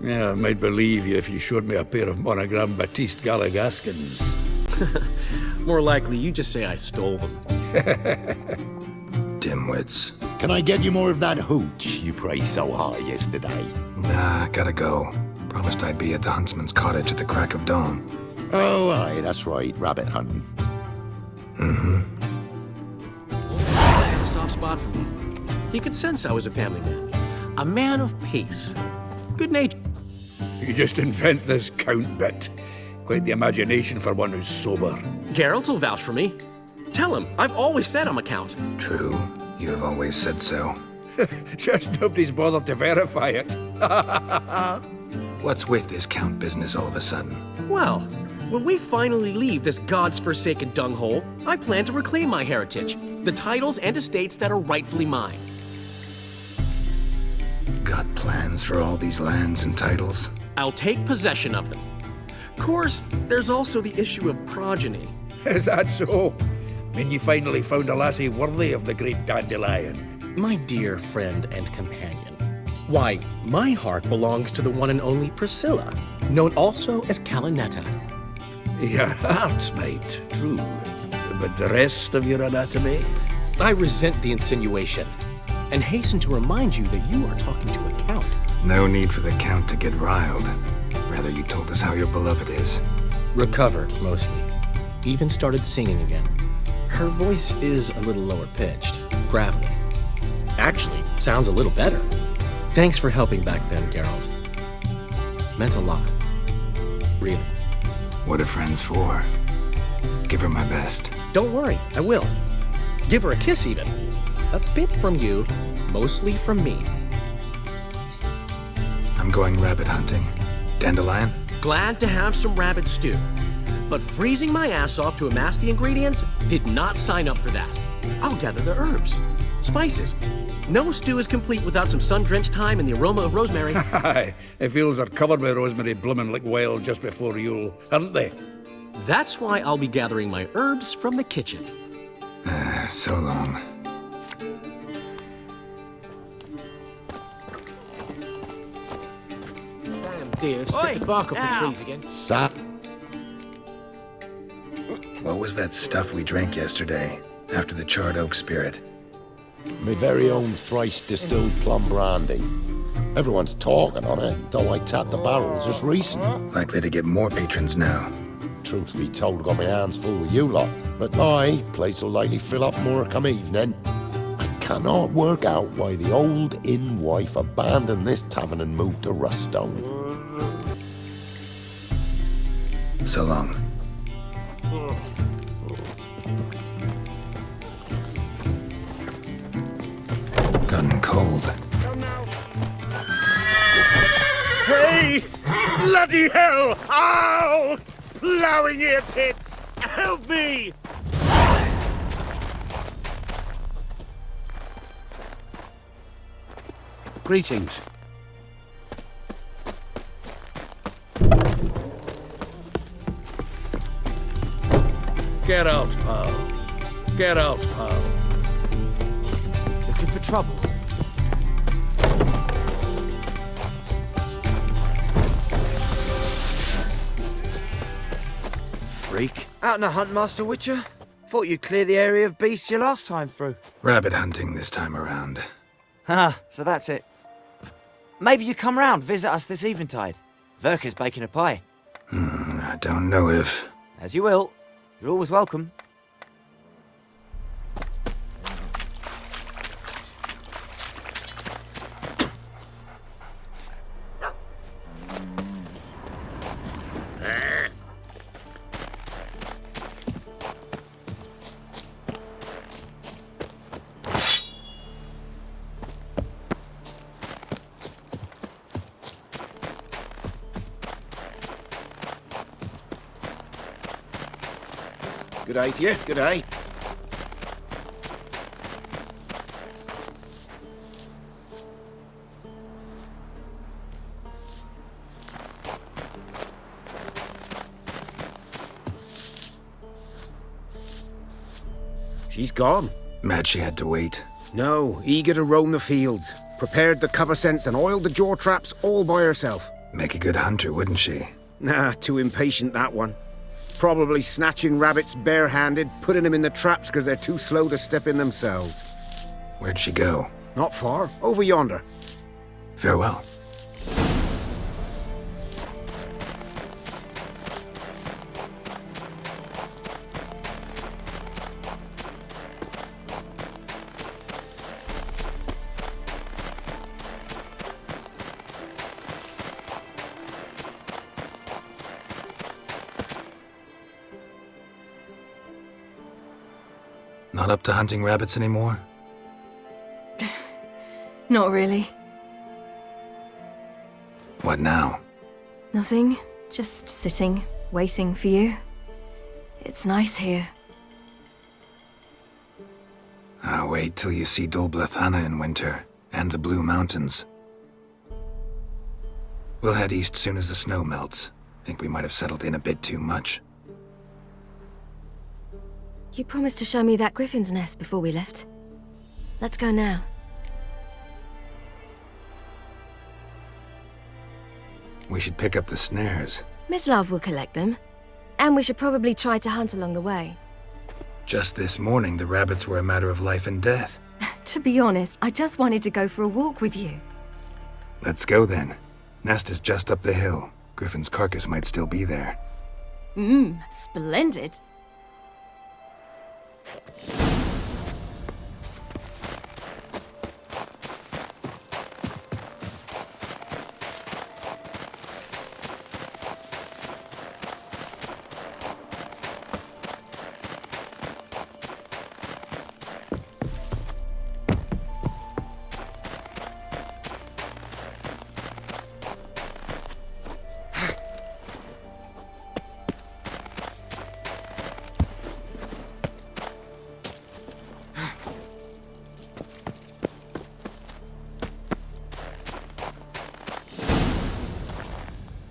Yeah, I might believe you if you showed me a pair of monogram Batiste Galligaskins. More likely you just say I stole them. Dimwits. Can I get you more of that hooch you praised so high yesterday? Nah, gotta go. Promised I'd be at the huntsman's cottage at the crack of dawn. Oh, aye, that's right, rabbit hunting. Mm-hmm. He had a soft spot for me. He could sense I was a family man. A man of peace. Good nature. You just invent this count bit. Quite the imagination for one who's sober. Geralt will vouch for me. Tell him, I've always said I'm a count. True. You have always said so. Just nobody's bothered to verify it. What's with this count business all of a sudden? Well, when we finally leave this God's forsaken dunghole, I plan to reclaim my heritage, the titles and estates that are rightfully mine. Got plans for all these lands and titles? I'll take possession of them. Of course, there's also the issue of progeny. Is that so? Mean you finally found a lassie worthy of the great dandelion? My dear friend and companion. Why, my heart belongs to the one and only Priscilla, known also as Calinetta. Your heart, mate, true. But the rest of your anatomy? I resent the insinuation, and hasten to remind you that you are talking to a count. No need for the count to get riled. Rather She told us how your beloved is. Recovered, mostly. Even started singing again. Her voice is a little lower pitched, gravelly. Actually, sounds a little better. Thanks for helping back then, Geralt. Meant a lot. Really. What are friends for? Give her my best. Don't worry, I will. Give her a kiss, even. A bit from you, mostly from me. I'm going rabbit hunting. Dandelion? Glad to have some rabbit stew. But freezing my ass off to amass the ingredients did not sign up for that. I'll gather the herbs, spices. No stew is complete without some sun-drenched thyme and the aroma of rosemary. Aye, the fields are covered with rosemary blooming like wild just before Yule, aren't they? That's why I'll be gathering my herbs from the kitchen. So long. Damn dear, stick the bark up the trees again. What was that stuff we drank yesterday, after the charred oak spirit? My very own thrice distilled plum brandy. Everyone's talking on it, though I tapped the barrel just recent. Likely to get more patrons now. Truth be told, got my hands full with you lot. But my place will likely fill up more come evening. I cannot work out why the old inn wife abandoned this tavern and moved to Ruststone. So long. Gotten cold. Hey! Bloody hell! Ow! Plowing ear pits! Help me! Greetings. Get out, pal. Get out, pal. Looking for trouble? Freak. Out on a hunt, Master Witcher? Thought you'd clear the area of beasts your last time through. Rabbit hunting this time around. Ah, so that's it. Maybe you come round, visit us this eventide. Verka's baking a pie. I don't know if... As you will. You're always welcome. Good day to you, good day. She's gone. Mad she had to wait. No, eager to roam the fields. Prepared the cover scents and oiled the jaw traps all by herself. Make a good hunter, wouldn't she? Nah, too impatient, that one. Probably snatching rabbits barehanded, putting them in the traps because they're too slow to step in themselves. Where'd she go? Not far. Over yonder. Farewell. Not up to hunting rabbits anymore? Not really. What now? Nothing. Just sitting, waiting for you. It's nice here. I'll wait till you see Dol Blathanna in winter, and the Blue Mountains. We'll head east soon as the snow melts. Think we might have settled in a bit too much. You promised to show me that griffin's nest before we left. Let's go now. We should pick up the snares. Miss Love will collect them. And we should probably try to hunt along the way. Just this morning, the rabbits were a matter of life and death. To be honest, I just wanted to go for a walk with you. Let's go then. Nest is just up the hill. Griffin's carcass might still be there. Splendid.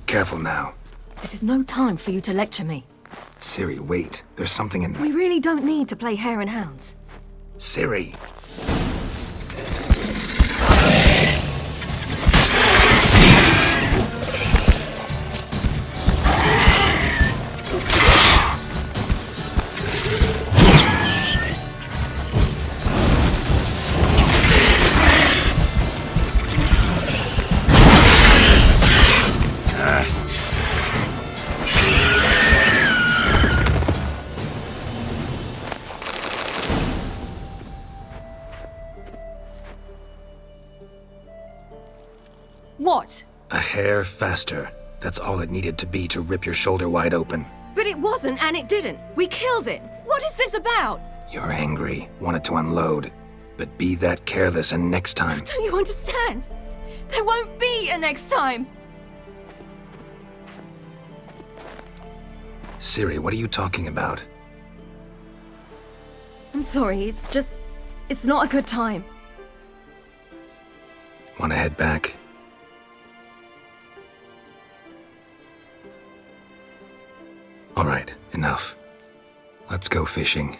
Careful now. This is no time for you to lecture me. Ciri, wait. There's something in there. We really don't need to play hare and hounds. Ciri! What? A hair faster. That's all it needed to be to rip your shoulder wide open. But it wasn't, and it didn't. We killed it. What is this about? You're angry, wanted to unload. But be that careless and next time. Don't you understand? There won't be a next time. Ciri, what are you talking about? I'm sorry, it's not a good time. Wanna head back? All right, enough. Let's go fishing.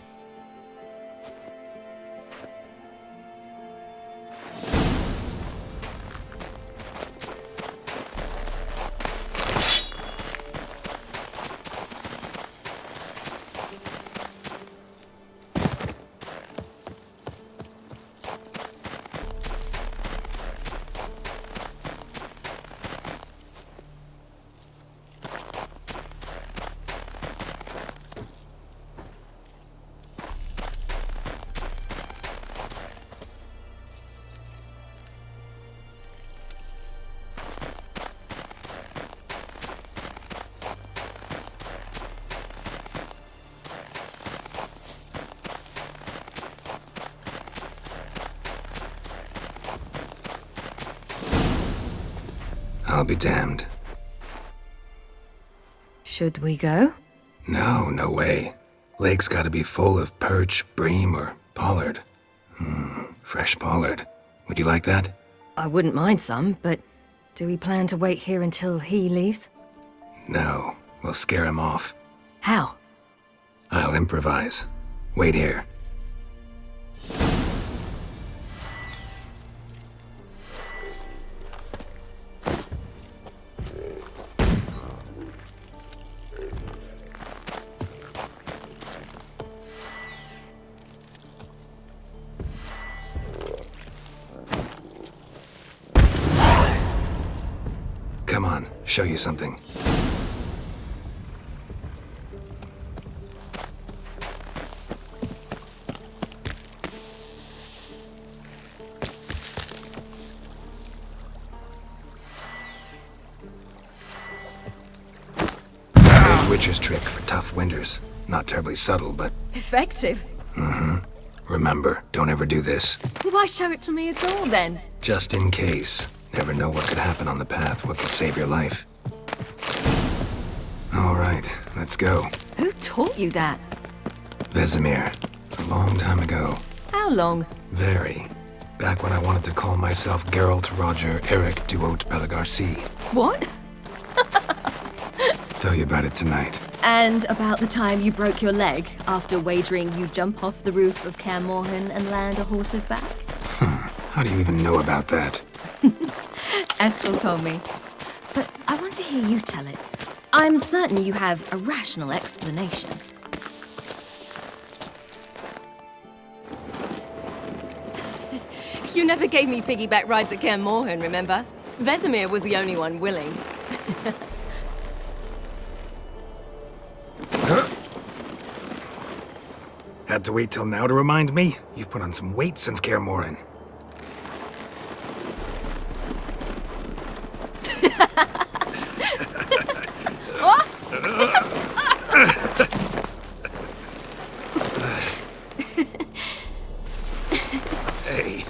I'll be damned. Should we go? No, no way. Lake's gotta be full of perch, bream, or pollard. Fresh pollard. Would you like that? I wouldn't mind some, but do we plan to wait here until he leaves? No, we'll scare him off. How? I'll improvise. Wait here. Come on, show you something. Old witcher's trick for tough winters. Not terribly subtle, but... Effective. Remember, don't ever do this. Why show it to me at all, then? Just in case. Never know what could happen on the path, what could save your life. All right, let's go. Who taught you that? Vesemir. A long time ago. How long? Very. Back when I wanted to call myself Geralt, Roger, Eric, Duot, Pelagarcy. What? Tell you about it tonight. And about the time you broke your leg after wagering you'd jump off the roof of Kaer Morhen and land a horse's back? How do you even know about that? Eskel told me. But I want to hear you tell it. I'm certain you have a rational explanation. You never gave me piggyback rides at Kaer Morhen, remember? Vesemir was the only one willing. Had to wait till now to remind me? You've put on some weight since Kaer Morhen. Hey.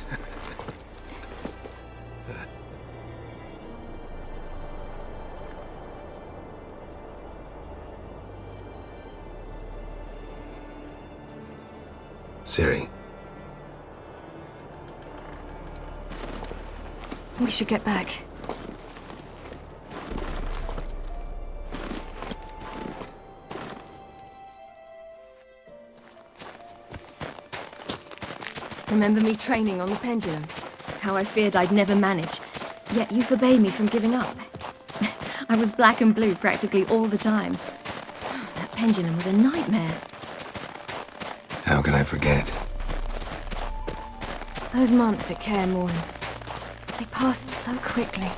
Ciri. We should get back. Remember me training on the pendulum? How I feared I'd never manage, yet you forbade me from giving up. I was black and blue practically all the time. That pendulum was a nightmare. How can I forget? Those months at Kaer Morhen, they passed so quickly.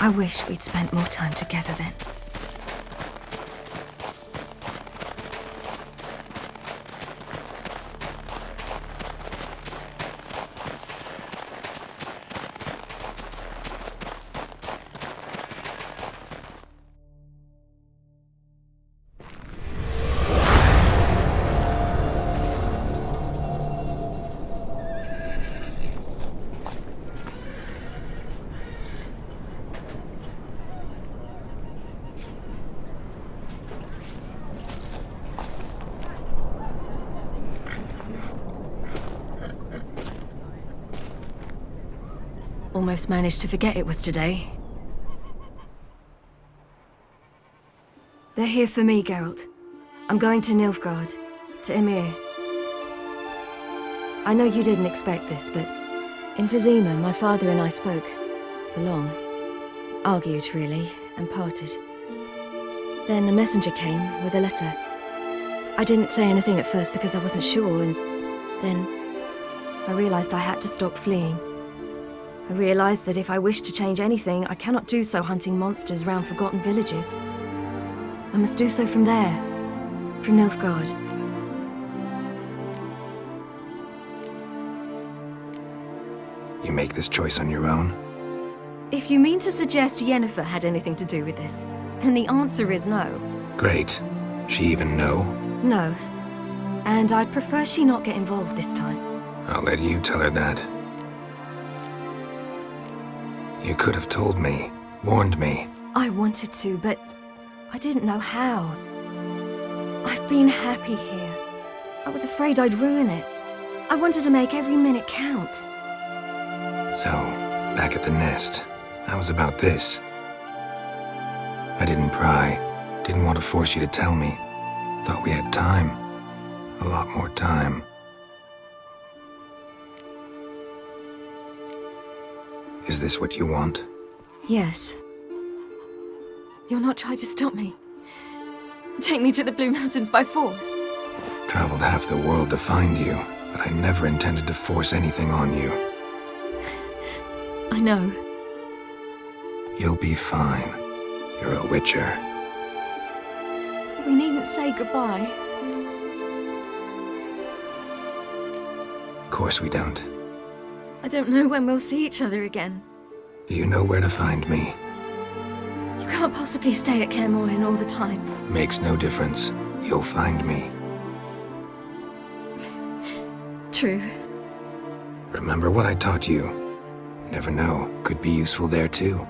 I wish we'd spent more time together then. Almost managed to forget it was today. They're here for me, Geralt. I'm going to Nilfgaard, to Emir. I know you didn't expect this, but in Vizima, my father and I spoke. For long. Argued, really, and parted. Then a messenger came with a letter. I didn't say anything at first because I wasn't sure, and then I realized I had to stop fleeing. I realized that if I wish to change anything, I cannot do so hunting monsters round forgotten villages. I must do so from there, from Nilfgaard. You make this choice on your own? If you mean to suggest Yennefer had anything to do with this, then the answer is no. Great. She even know? No. And I'd prefer she not get involved this time. I'll let you tell her that. You could have told me, warned me. I wanted to, but I didn't know how. I've been happy here. I was afraid I'd ruin it. I wanted to make every minute count. So, back at the nest, I was about this. I didn't pry, didn't want to force you to tell me. Thought we had time. A lot more time. Is this what you want? Yes. You'll not try to stop me. Take me to the Blue Mountains by force. Traveled half the world to find you, but I never intended to force anything on you. I know. You'll be fine. You're a Witcher. We needn't say goodbye. Of course we don't. I don't know when we'll see each other again. You know where to find me. You can't possibly stay at Kaer Morhen all the time. Makes no difference. You'll find me. True. Remember what I taught you. Never know, could be useful there too.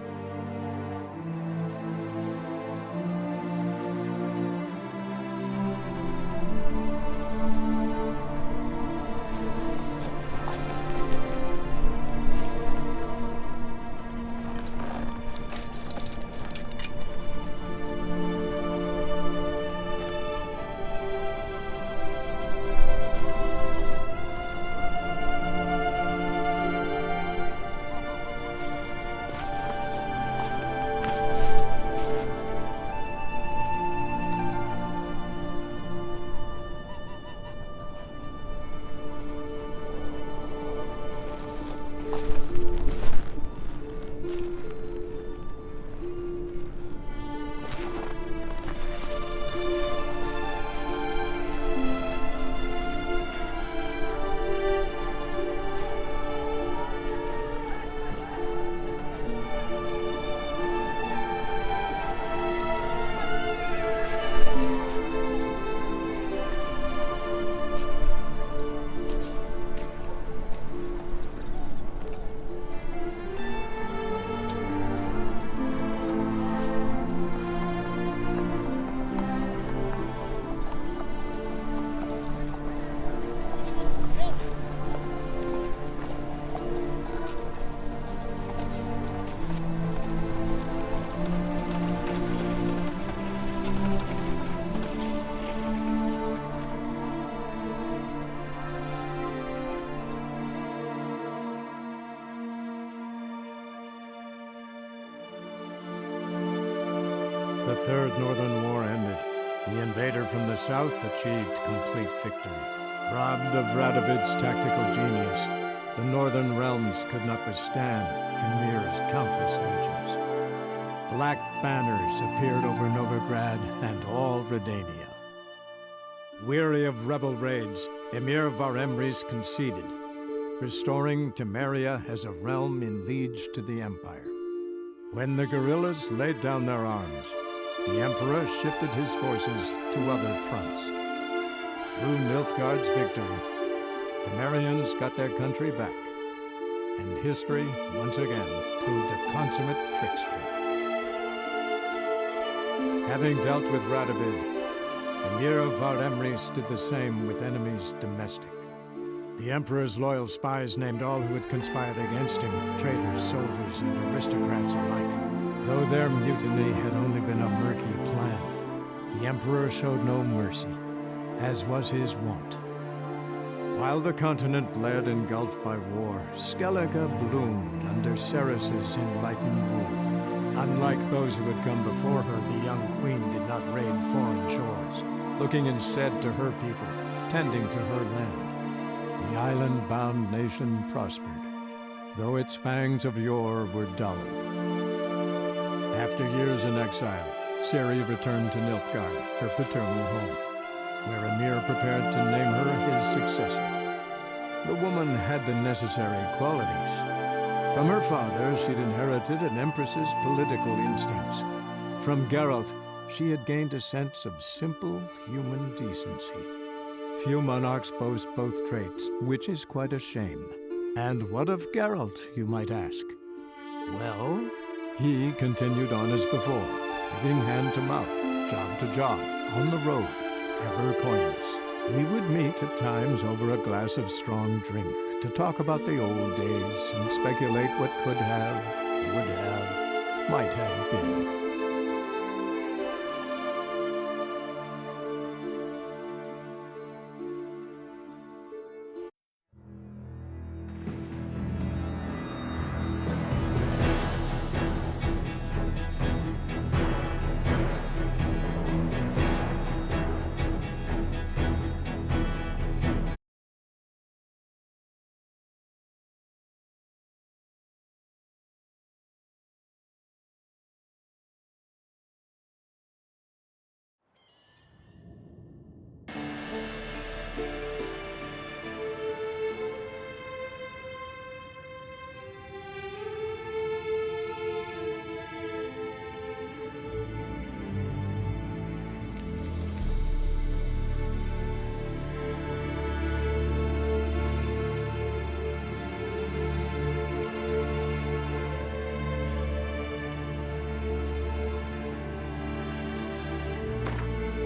The Third Northern War ended. The invader from the south achieved complete victory. Robbed of Radovid's tactical genius, the northern realms could not withstand Ymir's countless legions. Black banners appeared over Novigrad and all Redania. Weary of rebel raids, Emir Varemris conceded, restoring Temeria as a realm in liege to the Empire. When the guerrillas laid down their arms, the Emperor shifted his forces to other fronts. Through Nilfgaard's victory, Temerians got their country back, and history once again proved a consummate trickster. Having dealt with Radovid, Emir of Varemris did the same with enemies domestic. The Emperor's loyal spies named all who had conspired against him, traitors, soldiers, and aristocrats alike. Though their mutiny had only been a murky plan, the Emperor showed no mercy, as was his wont. While the continent bled engulfed by war, Skellige bloomed under Ceres's enlightened rule. Unlike those who had come before her, the young queen did not raid foreign shores, looking instead to her people, tending to her land. The island-bound nation prospered, though its fangs of yore were dulled. After years in exile, Ciri returned to Nilfgaard, her paternal home, where Emir prepared to name her his successor. The woman had the necessary qualities. From her father, she'd inherited an empress's political instincts. From Geralt, she had gained a sense of simple human decency. Few monarchs boast both traits, which is quite a shame. And what of Geralt, you might ask? Well, he continued on as before, living hand to mouth, job to job, on the road, ever coinless. We would meet at times over a glass of strong drink to talk about the old days and speculate what could have, would have, might have been.